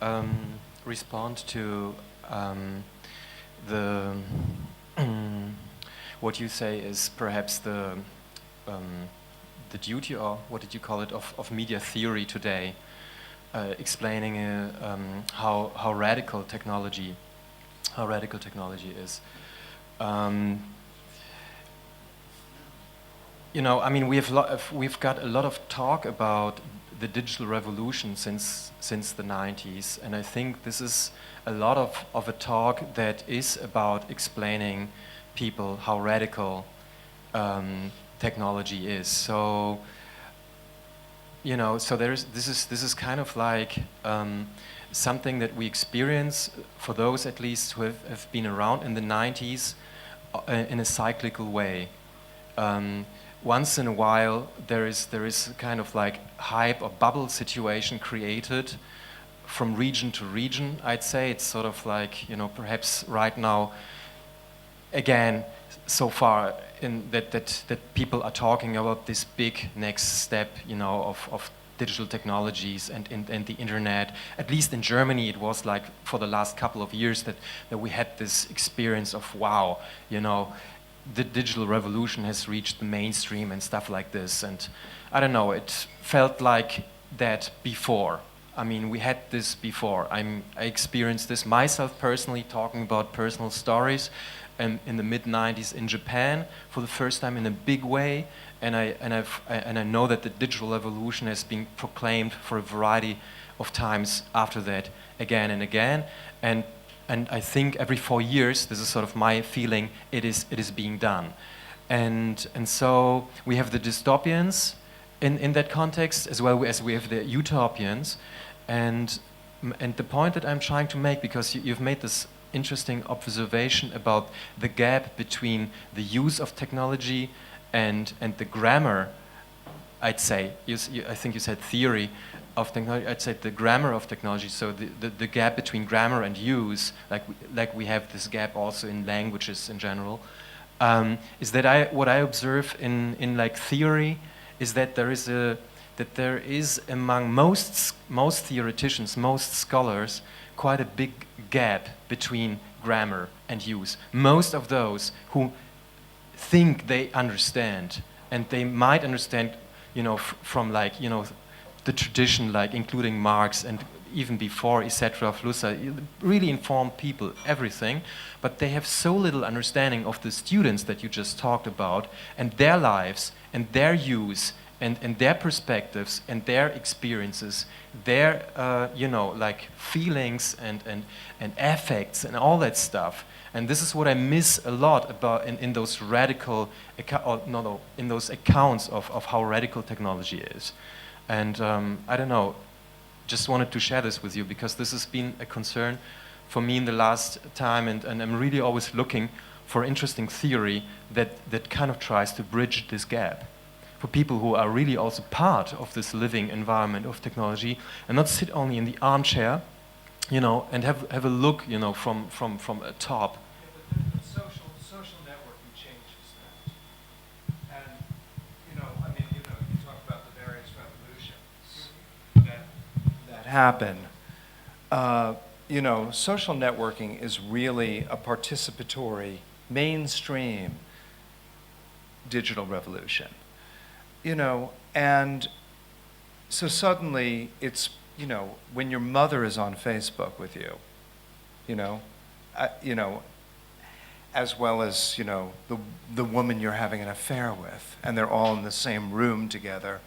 respond to the what you say is perhaps the duty, or what did you call it, of media theory today, explaining how radical technology is. I mean, we've got a lot of talk about the digital revolution since the 90s, and I think this is a lot of a talk that is about explaining people how radical technology is. So, so this is kind of like something that we experience, for those at least who have been around in the 90s, in a cyclical way. Once in a while, there is kind of like hype or bubble situation created from region to region. I'd say it's sort of like, perhaps right now, again, so far in that people are talking about this big next step, of digital technologies and the internet. At least in Germany, it was like for the last couple of years that we had this experience of, wow, the digital revolution has reached the mainstream and stuff like this. And I don't know, it felt like that before. I mean, we had this before. I experienced this myself personally, talking about personal stories, and in the mid-90s in Japan for the first time in a big way. And I know that the digital revolution has been proclaimed for a variety of times after that, again and again. And I think every 4 years, this is sort of my feeling, it is being done. And so we have the dystopians in that context, as well as we have the utopians. And the point that I'm trying to make, because you've made this interesting observation about the gap between the use of technology and the grammar, I'd say, I think you said theory of technology, I'd say the grammar of technology, so the gap between grammar and use, like we have this gap also in languages in general, is that what I observe in like theory is that there is among most theoreticians, most scholars, quite a big gap between grammar and use. Most of those who think they understand, and they might understand, from like, the tradition, like including Marx and even before, etc., Flusser, really informed people, everything, but they have so little understanding of the students that you just talked about, and their lives, and their use, and their perspectives, and their experiences, their, like feelings and affects and all that stuff. And this is what I miss a lot about in those radical, in those accounts of how radical technology is. And I don't know, just wanted to share this with you because this has been a concern for me in the last time, and I'm really always looking for interesting theory that kind of tries to bridge this gap for people who are really also part of this living environment of technology and not sit only in the armchair, and have a look, from a top. Yeah, but social networking changes that. And, you talk about the various revolutions that happen. Social networking is really a participatory, mainstream digital revolution. And so suddenly it's, when your mother is on Facebook with you, as well as, the woman you're having an affair with, and they're all in the same room together,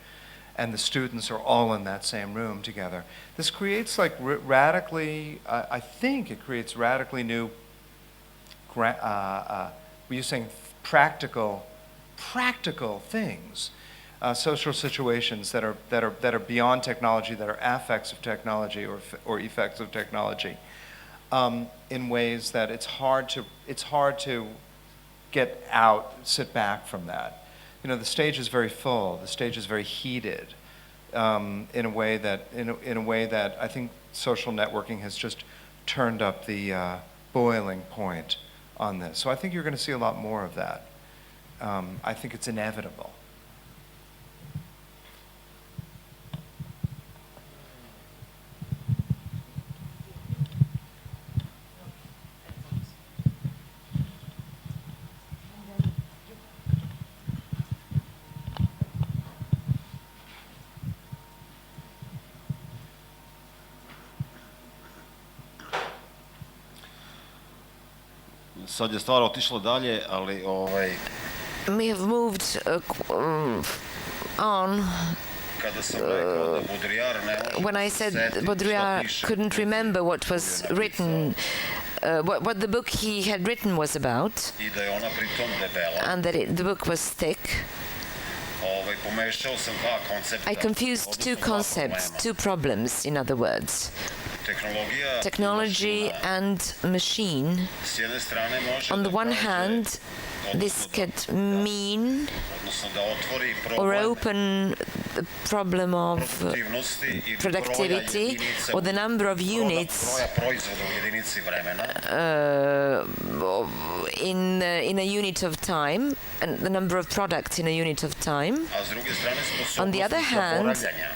and the students are all in that same room together. This creates like radically, I think it creates radically new, were you saying practical things, social situations that are beyond technology, that are affects of technology or effects of technology, in ways that it's hard to get out, sit back from that. The stage is very full. The stage is very heated, in a way that I think social networking has just turned up the boiling point on this. So I think you're going to see a lot more of that. I think it's inevitable. Sad je stvar otišla dalje, ali We have moved on. Kada sam rekao da Baudrillard ne može When I se said setiti šta Baudrillard piše couldn't u remember knjizi what was koju je written, napisao what the book he had written was about, I da je ona pritom debela. and that the book was thick, Pomešao sam dva koncepta. I confused odnosno two dva concepts, problema. two problems, in other words. Tehnologija i Technology mašina. and machine. S jedne strane može On the da one kaže, hand, this odnosno could mean odnosno da otvori or problem open the problem of produktivnosti i broja productivity jedinica or the number of broja units proizvoda u jedinici vremena, in a unit of time, and the number of products in a unit of time. a s druge strane On the other sposobnost hand, zaboravljanja.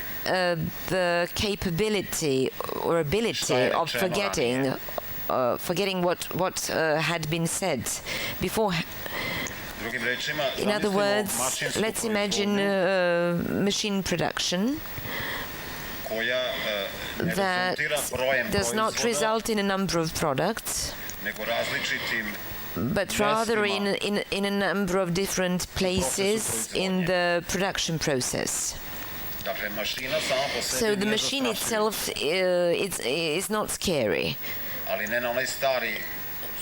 the capability or ability of forgetting, forgetting what had been said before. Drugim rečima, In other zamislimo words, mašinsku let's imagine proizvodnju machine production koja ne that rezultira brojem does not proizvoda, result in a number of products, nego različitim but rather in a number of different places in the production process. Dakle, mašina sama po sebi So the nije machine zastrašujuća, itself is not scary. ali ne na onaj stari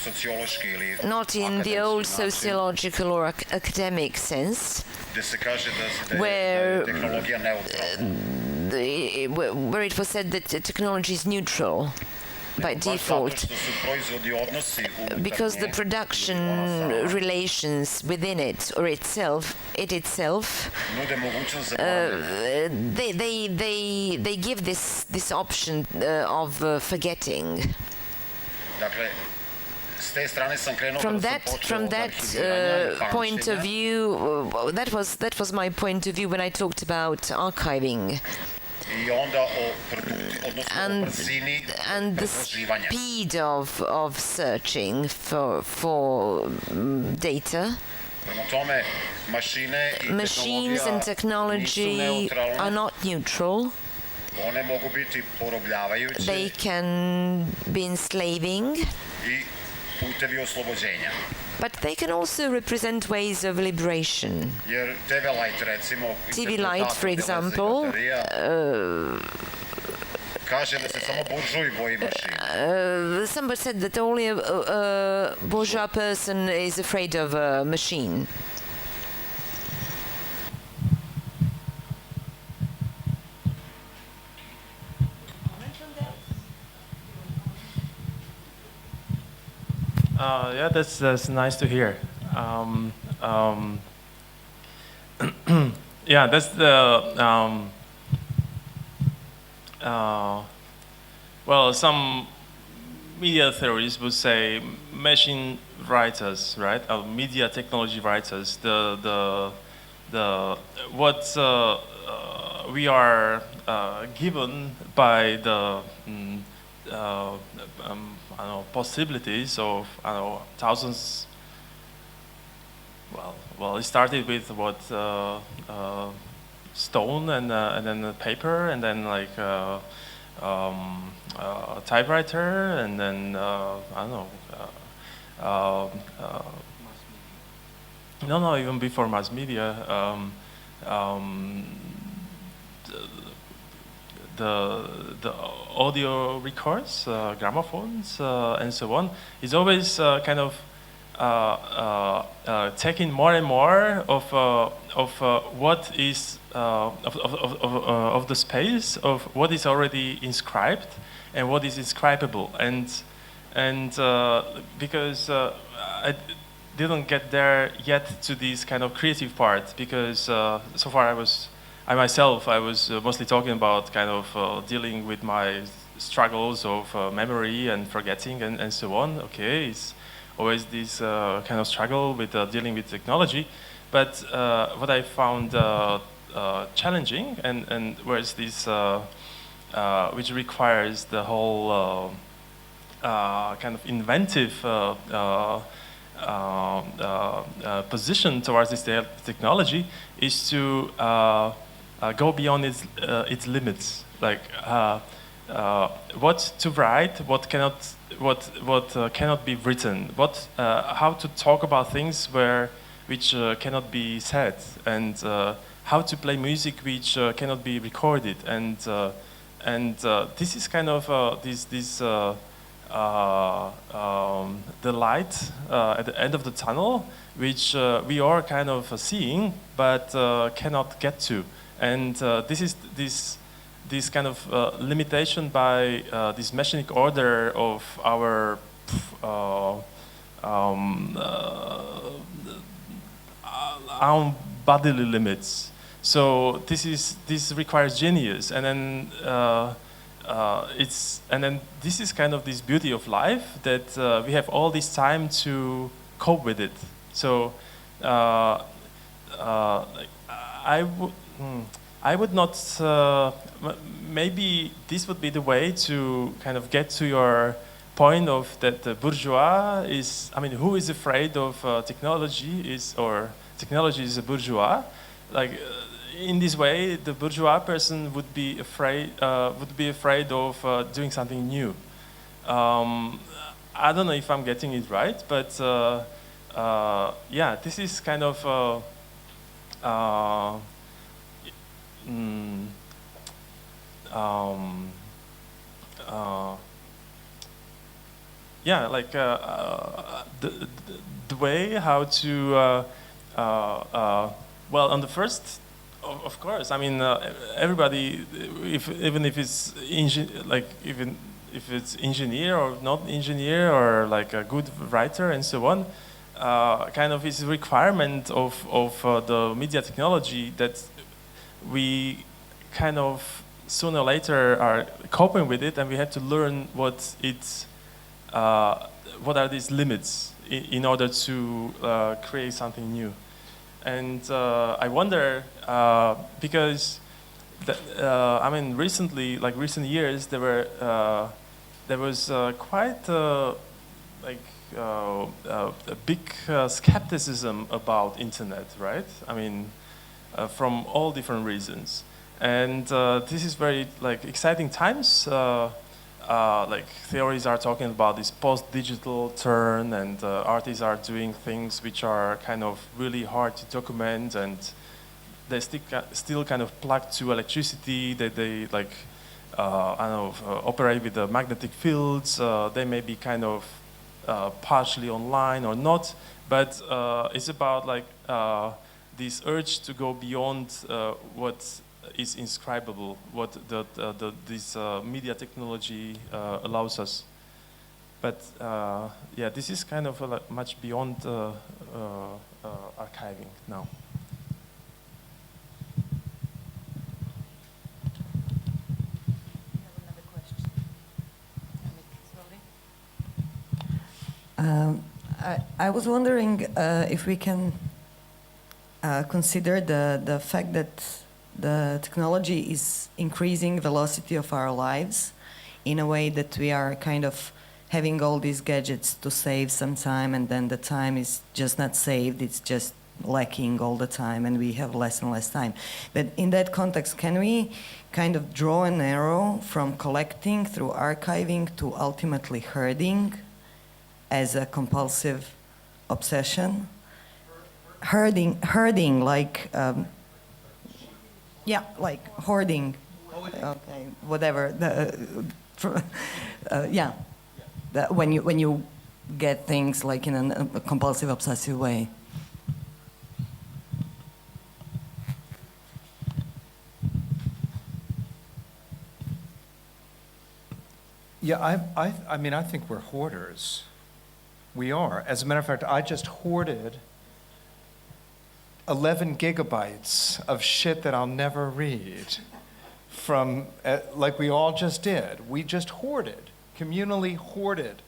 sociološki ili Not in the akademski old način, sociological or academic sense, gde se kaže da je where tehnologija neutralna. where it was said that technology is neutral by Baš zato default, što su proizvodi odnosi unutar because the nje, production ili ona sama, relations within it or it itself, nude mogućnost zaboravljanja. they give this option of forgetting. Dakle, s te strane sam krenuo From kada sam that počeo from od that arhiviranja i point of pamćenja. view, that was my point of view when I talked about archiving I onda odnosno o and brzini and the pretraživanja. speed of searching for data. Prema tome, mašine i Machines and tehnologija nisu technology are neutralne, not neutral. one mogu biti porobljavajuće They can be enslaving, i putevi oslobođenja. but they can also represent ways of liberation. Jer TV Light, recimo, TV Light, for example, kaže da se samo buržuj boji mašina. somebody said that only a bourgeois person is afraid of a machine. Yeah, that's nice to hear. Yeah, that's the well, some media theories would say machine writers, right? Media technology writers. The what we are given by the I don't know, possibilities of thousands. Well, it started with what stone and then the paper and then like typewriter and then I don't know. No, even before mass media. The audio records, gramophones, and so on, is always kind of taking more and more of what is of the space of what is already inscribed and what is inscribable, and because I didn't get there yet to this kind of creative part, because so far I myself was mostly talking about kind of dealing with my struggles of memory and forgetting and so on. Okay, it's always this kind of struggle with dealing with technology. But what I found challenging and whereas this which requires the whole kind of inventive position towards this technology is to go beyond its limits, like what to write, what cannot be written, how to talk about things where which cannot be said, and how to play music which cannot be recorded, and this is kind of the light at the end of the tunnel, which we are kind of seeing but cannot get to, and this is this kind of limitation by this mechanic order of our bodily limits. So this requires genius, and then this is kind of this beauty of life, that we have all this time to cope with it. So I would not. Maybe this would be the way to kind of get to your point of that the bourgeois is. I mean, who is afraid of technology or technology is a bourgeois. Like in this way, the bourgeois person would be afraid of doing something new. I don't know if I'm getting it right, but yeah, this is kind of yeah, like the way how to well, on the first, of course, I mean everybody, even if it's even if it's engineer or not engineer or like a good writer and so on, kind of is a requirement of the media technology that we kind of sooner or later are coping with it, and we have to learn what are these limits in order to create something new. And I wonder, because I mean, recently, like recent years, there was quite a big skepticism about internet, right? I mean, from all different reasons. And this is very like exciting times. Like theories are talking about this post-digital turn, and artists are doing things which are kind of really hard to document, and they still kind of plugged to electricity. That they like, I don't know, operate with the magnetic fields. They may be kind of partially online or not, but it's about like this urge to go beyond what is inscribable, what this media technology allows us. But yeah, this is kind of much beyond archiving now. I was wondering if we can consider the fact that the technology is increasing velocity of our lives in a way that we are kind of having all these gadgets to save some time, and then the time is just not saved, it's just lacking all the time, and we have less and less time. But in that context, can we kind of draw an arrow from collecting through archiving to ultimately herding as a compulsive obsession? Herding, like yeah, like hoarding. Okay, whatever. Yeah, when you get things like in a compulsive, obsessive way. Yeah, I mean, I think we're hoarders. We are. As a matter of fact, I just hoarded 11 gigabytes of shit that I'll never read from, like we all just did. We just hoarded, communally hoarded.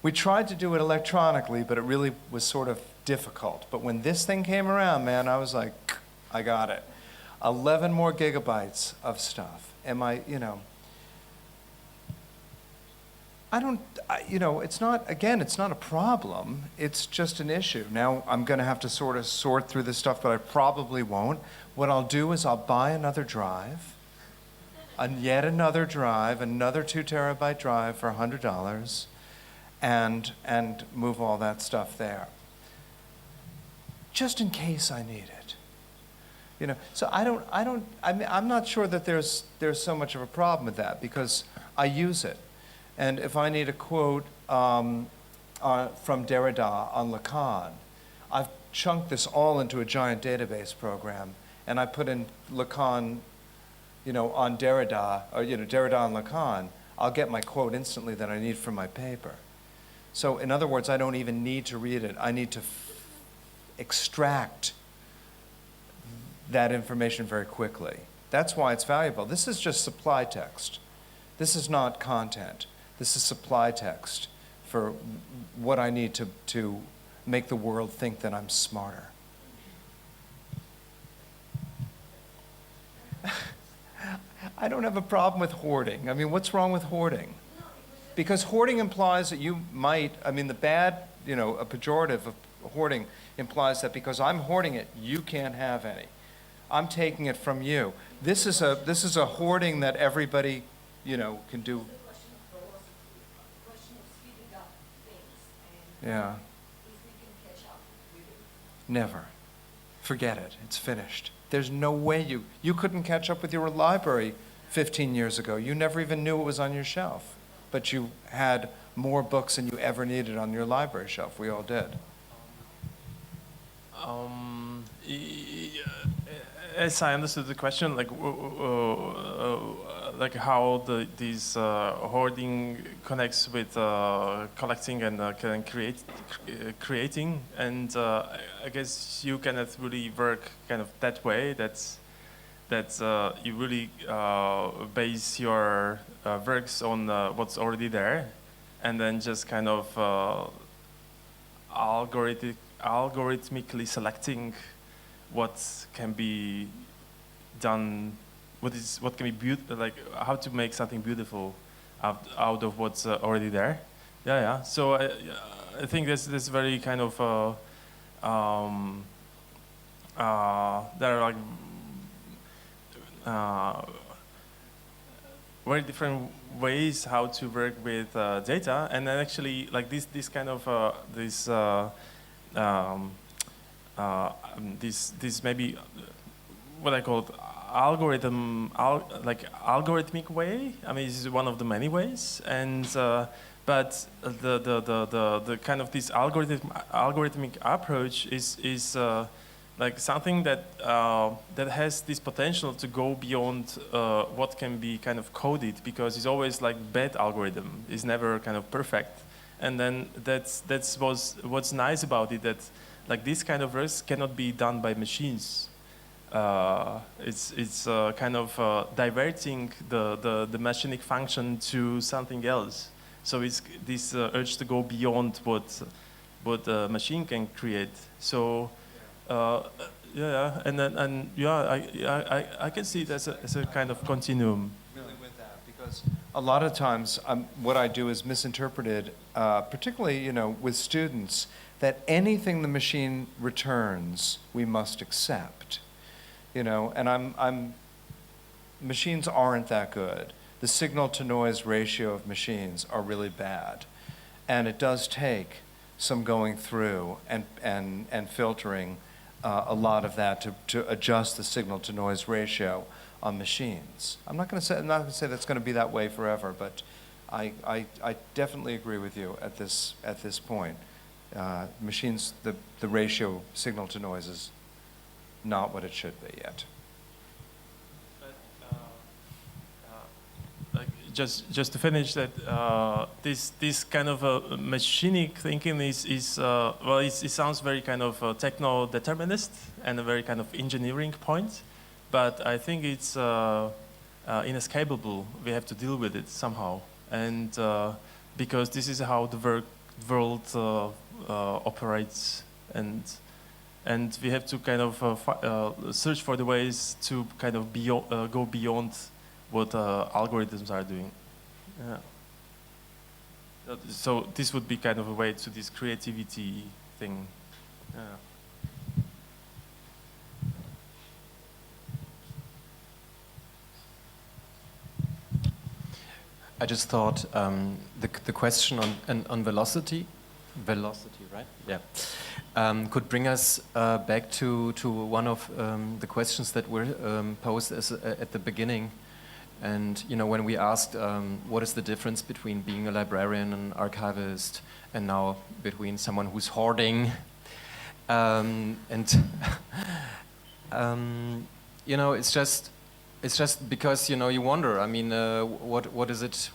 We tried to do it electronically, but it really was sort of difficult. But when this thing came around, man, I was like, I got it. 11 more gigabytes of stuff. It's not a problem. It's just an issue. Now I'm going to have to sort of sort through this stuff, but I probably won't. What I'll do is I'll buy another drive, yet another drive, another 2 terabyte drive for $100, and move all that stuff there. just in case I need it. You know, so I'm not sure that there's so much of a problem with that, because I use it. And if I need a quote from Derrida on Lacan, I've chunked this all into a giant database program, and I put in Lacan, you know, on Derrida, or, you know, Derrida on Lacan. I'll get my quote instantly that I need from my paper. So in other words, I don't even need to read it. I need to extract that information very quickly. That's why it's valuable. This is just supply text. This is not content. This is supply text for what I need to make the world think that I'm smarter. I don't have a problem with hoarding. I mean, what's wrong with hoarding? Because hoarding implies that you might, I mean, the bad, you know, a pejorative of hoarding implies that because I'm hoarding it, you can't have any. I'm taking it from you. This is a hoarding that everybody, you know, can do. Yeah. Never. Forget it. It's finished. There's no way you couldn't catch up with your library 15 years ago. You never even knew it was on your shelf. But you had more books than you ever needed on your library shelf. We all did. As I understood the question, like how these hoarding connects with collecting and creating, and I guess you cannot really work kind of that way. That you really base your works on what's already there, and then just kind of algorithmically selecting what can be done, what can be beautiful, like how to make something beautiful out of what's already there. Yeah. So I think this very kind of there are like very different ways how to work with data, and then actually like this kind of this maybe what I call algorithmic way. I mean, this is one of the many ways, and but the kind of this algorithmic approach is like something that that has this potential to go beyond what can be kind of coded, because it's always like bad algorithm. It's never kind of perfect, and then that's what's nice about it, that like this kind of works cannot be done by machines. It's kind of diverting the machinic function to something else. So it's this urge to go beyond what a machine can create. So I can see it as a kind of continuum. Really with that, because a lot of times what I do is misinterpreted, particularly with students, that anything the machine returns we must accept. And machines aren't that good. The signal to noise ratio of machines are really bad. And it does take some going through and filtering a lot of that to adjust the signal to noise ratio on machines. I'm not going to say that's going to be that way forever, but I definitely agree with you at this point. Machines, the ratio signal to noise is not what it should be yet. Just to finish that, this kind of machinic thinking is well, it sounds very kind of techno-determinist and a very kind of engineering point, but I think it's inescapable. We have to deal with it somehow, and because this is how the world operates, and we have to kind of search for the ways to kind of go beyond what algorithms are doing. Yeah. So this would be kind of a way to this creativity thing. Yeah. I just thought the question on velocity, right? Yeah. could bring us back to one of the questions that were posed at the beginning. And when we asked what is the difference between being a librarian and archivist, and now between someone who's hoarding, it's just because you wonder. I mean, what is it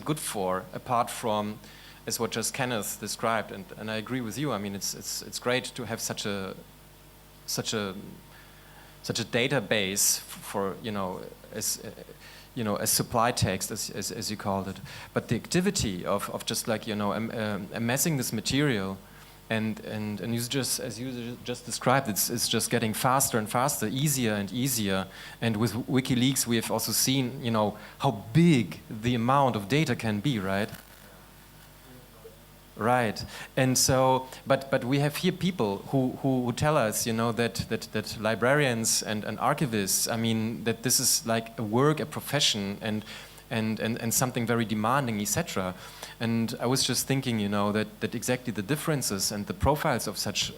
good for, apart from is what just Kenneth described, and I agree with you. I mean, it's great to have such a database for as supply text as you called it, but the activity of just like amassing this material, and you just as you just described, it's just getting faster and faster, easier and easier, and with WikiLeaks we have also seen how big the amount of data can be, right? Right, and so, but we have here people who tell us, that librarians and archivists, I mean, that this is like a work, a profession, and something very demanding, etc. And I was just thinking, that exactly the differences and the profiles of such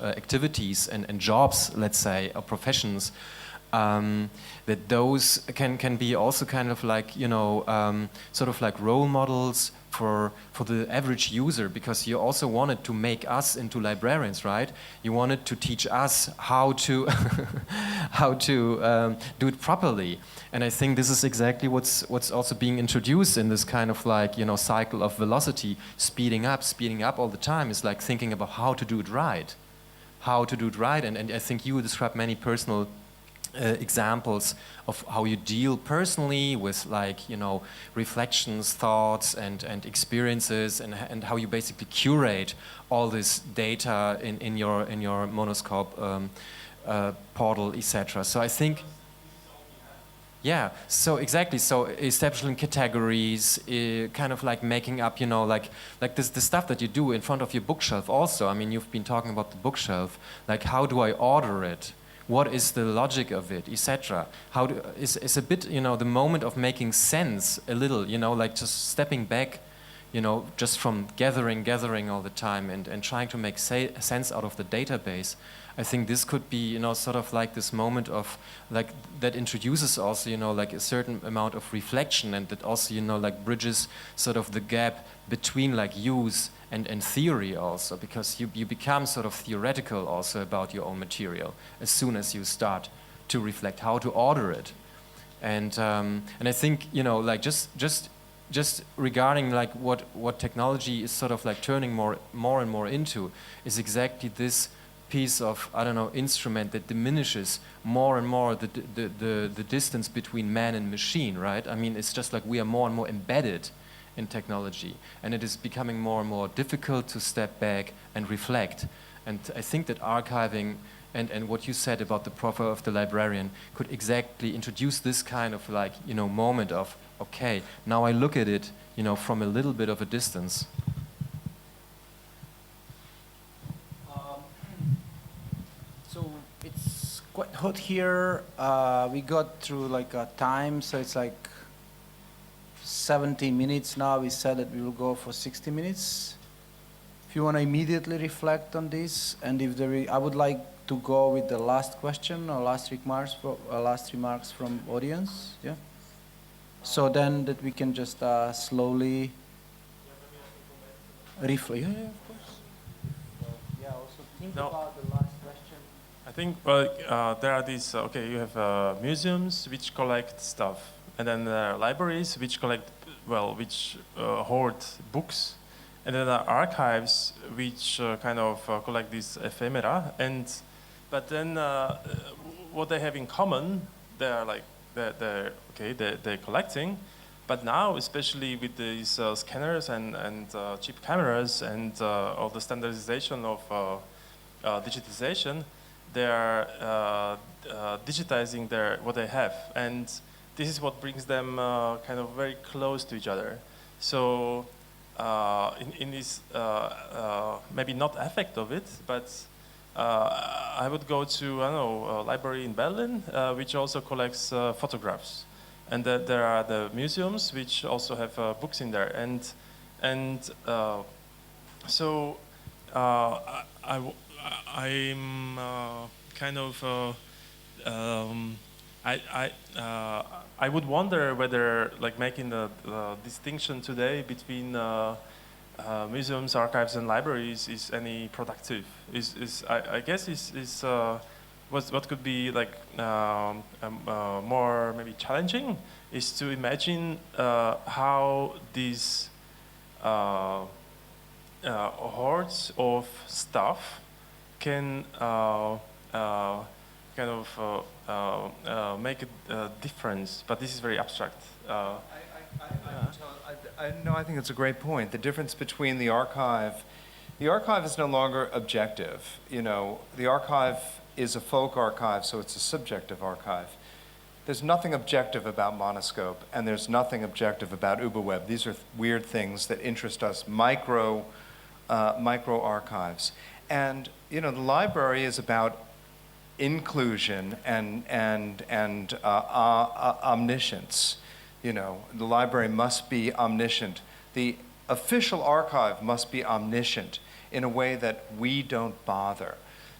activities and jobs, let's say, or professions, that those can be also kind of like sort of like role models for the average user, because you also wanted to make us into librarians, right? You wanted to teach us how to do it properly, and I think this is exactly what's also being introduced in this kind of like cycle of velocity, speeding up all the time. Is like thinking about how to do it right, and I think you described many personal examples of how you deal personally with like reflections, thoughts, and experiences, and how you basically curate all this data in your Monoskop portal, etc. So I think, yeah, so exactly, so establishing categories, kind of like making up, like this, the stuff that you do in front of your bookshelf also. I mean, you've been talking about the bookshelf, like how do I order it? What is the logic of it, etc. Is a bit, the moment of making sense a little, like just stepping back, just from gathering all the time and trying to make sense out of the database. I think this could be, sort of like this moment of like that introduces also, like a certain amount of reflection, and that also, like bridges sort of the gap between like use and theory also, because you become sort of theoretical also about your own material as soon as you start to reflect how to order it, and I think like just regarding like what technology is sort of like turning more and more into is exactly this piece of, I don't know, instrument that diminishes more and more the distance between man and machine, right? I mean, it's just like we are more and more embedded in technology, and it is becoming more and more difficult to step back and reflect. And I think that archiving and what you said about the profile of the librarian could exactly introduce this kind of like, moment of, okay, now I look at it, from a little bit of a distance. So it's quite hot here. We got through like a time, so it's like 70 minutes now. We said that we will go for 60 minutes. If you want to immediately reflect on this, and if I would like to go with the last question or last remarks from audience. Yeah. So then that we can just slowly reflect. Yeah, of course. Yeah. Also think about the last question. I think there are these. You have museums which collect stuff. And then there are libraries which hoard books, and then there are archives which kind of collect these ephemera. But then what they have in common, they're collecting. But now, especially with these scanners and cheap cameras and all the standardization of digitization, they are digitizing what they have. And this is what brings them kind of very close to each other. So in this, maybe not effect of it, but I would go to, a library in Berlin, which also collects photographs. And there are the museums which also have books in there. And So I'm kind of I would wonder whether like making the distinction today between museums, archives, and libraries is any productive. I guess is what could be like more maybe challenging is to imagine how these hordes of stuff can kind of make a difference, but this is very abstract. I think it's a great point. The difference between the archive is no longer objective. You know, the archive is a folk archive, so it's a subjective archive. There's nothing objective about Monoskop, and there's nothing objective about UbuWeb. These are weird things that interest us, micro archives. And you know, the library is about inclusion and omniscience. You know, the library must be omniscient. The official archive must be omniscient in a way that we don't bother.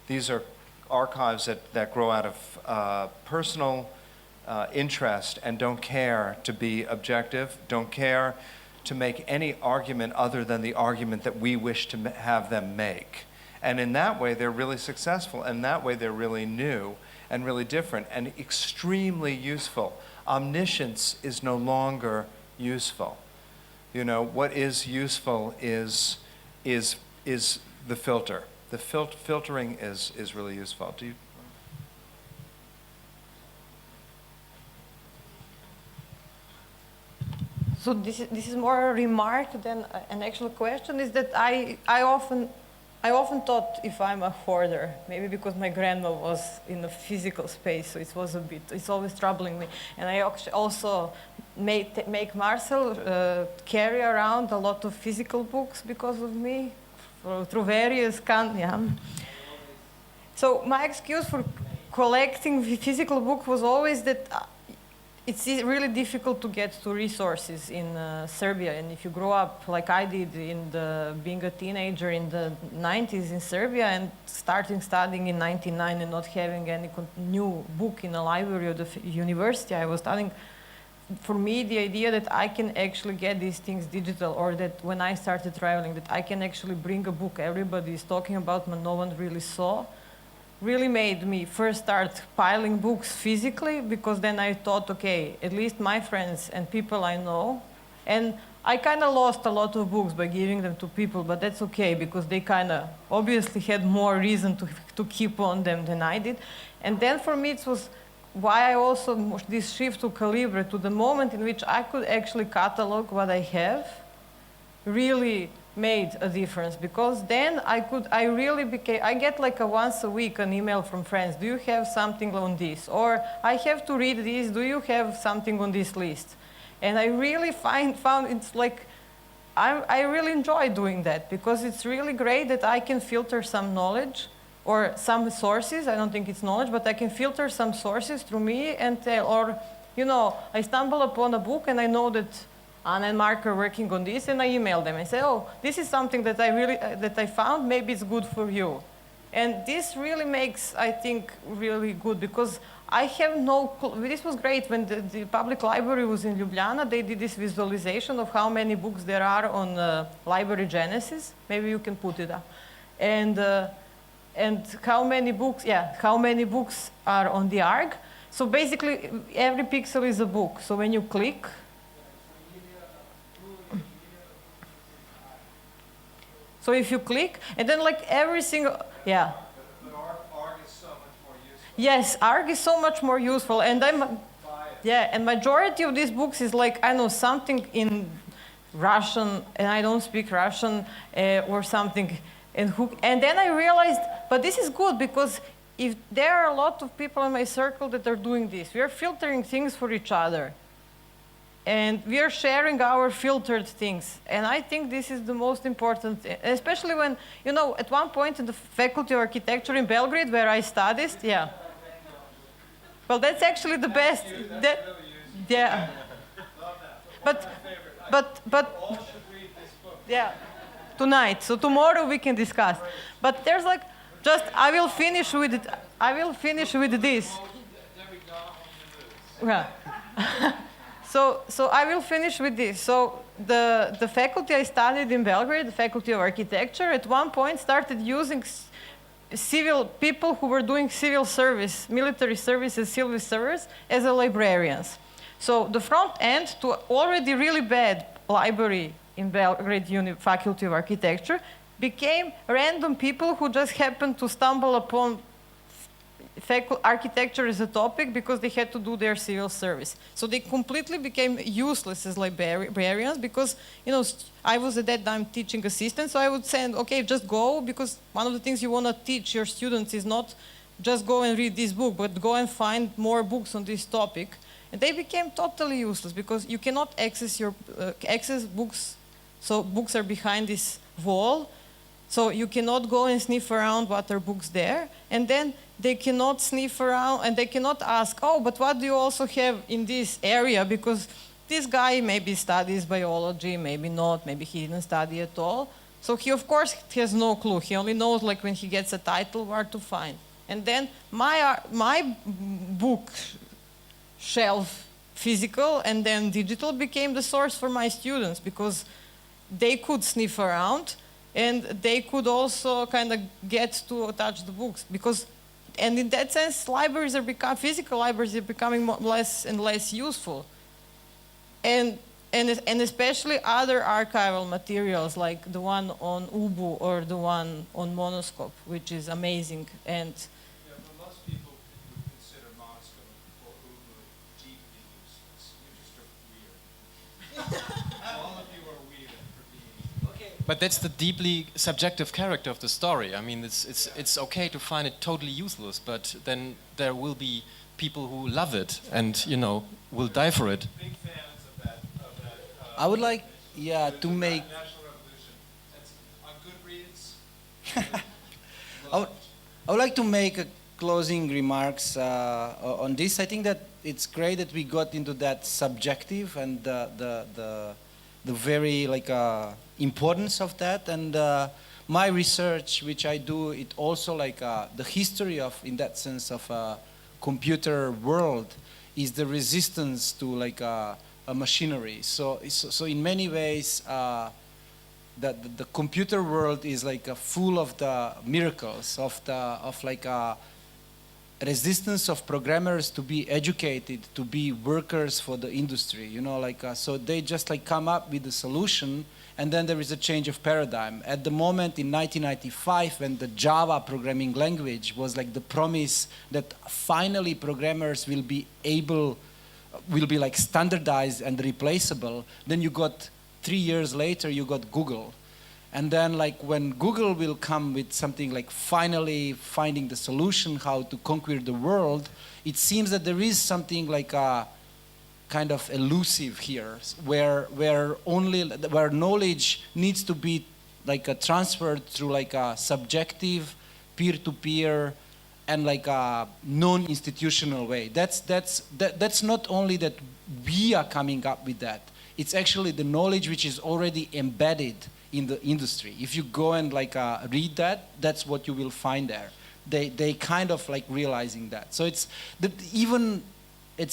These are archives that grow out of personal interest and don't care to be objective, don't care to make any argument other than the argument that we wish to have them make. And in that way, they're really successful. And that way, they're really new and really different and extremely useful. Omniscience is no longer useful. You know, what is useful is the filter. The filtering is really useful. Do you? So this is more a remark than an actual question. Is that I often thought if I'm a hoarder, maybe because my grandma was in a physical space, so it's always troubling me. And I also make Marcell carry around a lot of physical books because of me, through various So my excuse for collecting physical book was always that it's really difficult to get to resources in Serbia, and if you grow up like I did being a teenager in the 90s in Serbia and starting studying in 99 and not having any new book in a library or the university I was studying, for me the idea that I can actually get these things digital, or that when I started traveling that I can actually bring a book everybody is talking about but no one really saw, really made me first start piling books physically, because then I thought, okay, at least my friends and people I know, and I kind of lost a lot of books by giving them to people, but that's okay, because they kind of obviously had more reason to keep on them than I did. And then for me it was why I also, this shift to Calibre, to the moment in which I could actually catalog what I have, really made a difference, because then I get like once a week an email from friends, do you have something on this? Or I have to read this, do you have something on this list? And I really found it's like, I really enjoy doing that, because it's really great that I can filter some knowledge or some sources. I don't think it's knowledge, but I can filter some sources through me and tell, or, you know, I stumble upon a book and I know that Anna and Mark are working on this, and I email them. I say, oh, this is something that I found, maybe it's good for you. And this really makes, I think, really good, because I have this was great when the public library was in Ljubljana. They did this visualization of how many books there are on Library Genesis. Maybe you can put it up. And how many books are on the ARG. So basically, every pixel is a book. So when you click, so if you click, and then like every single, yeah. But ARG is so much more useful. Yes, ARG is so much more useful, and and majority of these books is like, I know something in Russian, and I don't speak Russian, or something, and then I realized, but this is good, because if there are a lot of people in my circle that are doing this, we are filtering things for each other. And we are sharing our filtered things. And I think this is the most important, especially when, you know, at one point in the Faculty of Architecture in Belgrade, where I studied, yeah. Well, that's actually the best. Yeah. But, yeah. tonight. So tomorrow we can discuss. But there's like, just I will finish with it. I will finish with this. Yeah. So I will finish with this. So the faculty I studied in Belgrade, the Faculty of Architecture, at one point started using civil people who were doing civil service, military service and civil service as a librarians. So the front end to already really bad library in Belgrade Faculty of Architecture became random people who just happened to stumble upon architecture as a topic because they had to do their civil service. So they completely became useless as librarians because, you know, I was at that time teaching assistant, so I would say, okay, just go, because one of the things you want to teach your students is not just go and read this book, but go and find more books on this topic. And they became totally useless because you cannot access books. So books are behind this wall. So you cannot go and sniff around what are books there. And then they cannot sniff around and they cannot ask, oh, but what do you also have in this area? Because this guy maybe studies biology, maybe not, maybe he didn't study at all. So he, of course, has no clue. He only knows, like, when he gets a title, where to find. And then my book shelf, physical and then digital, became the source for my students because they could sniff around and they could also kind of get to touch the books. And in that sense, physical libraries are becoming less and less useful. And especially other archival materials like the one on Ubu or the one on Monoskop, which is amazing. And yeah, but most people would consider Monoskop or Ubu deeply useless. You just are weird. All of you are weird for being. Okay. But that's the deeply subjective character of the story. I mean, it's okay to find it totally useless, but then there will be people who love it and, you know, will die for it. Big fans of that. I would like, to make. National Revolution. That's on Goodreads. I would like to make a closing remarks on this. I think that it's great that we got into that subjective and the very importance of that. And my research, which I do, it also the history of, in that sense, of a computer world, is the resistance to a machinery. So in many ways, the computer world is full of the miracles of resistance of programmers to be educated, to be workers for the industry. You know, so they just come up with a solution, and then there is a change of paradigm. At the moment in 1995, when the Java programming language was the promise that finally programmers will be standardized and replaceable, then you got 3 years later, you got Google. And then when Google will come with something finally finding the solution how to conquer the world, it seems that there is something kind of elusive here, where knowledge needs to be transferred through a subjective, peer-to-peer, and a non-institutional way. That's not only that we are coming up with that. It's actually the knowledge which is already embedded in the industry. If you go and read that, that's what you will find there. They kind of realizing that. So it's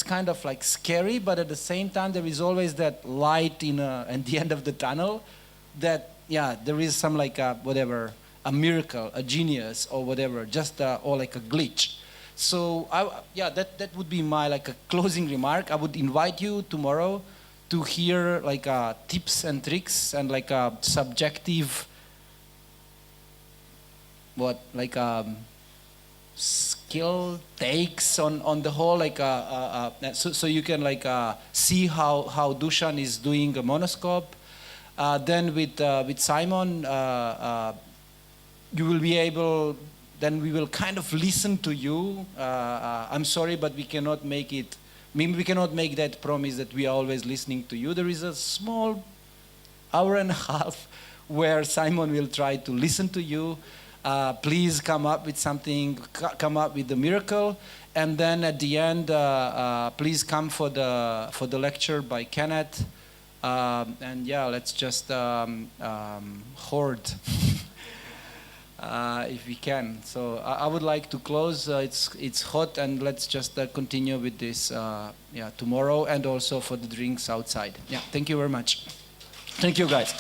kind of scary, but at the same time there is always that light at the end of the tunnel. That there is some whatever, a miracle, a genius, or whatever, just or a glitch. So that would be my a closing remark. I would invite you tomorrow to hear tips and tricks and subjective skill takes on the whole so you can see how Dušan is doing a monoscope. Then with Simon you will be able, then we will kind of listen to you. I'm sorry, but we cannot make it. We cannot make that promise that we are always listening to you. There is a small hour and a half where Simon will try to listen to you. Please come up with something, come up with the miracle. And then at the end, please come for the lecture by Kenneth. And yeah, let's just hoard if we can. So I would like to close. It's hot, and let's just continue with this tomorrow, and also for the drinks outside. Yeah, thank you very much. Thank you, guys.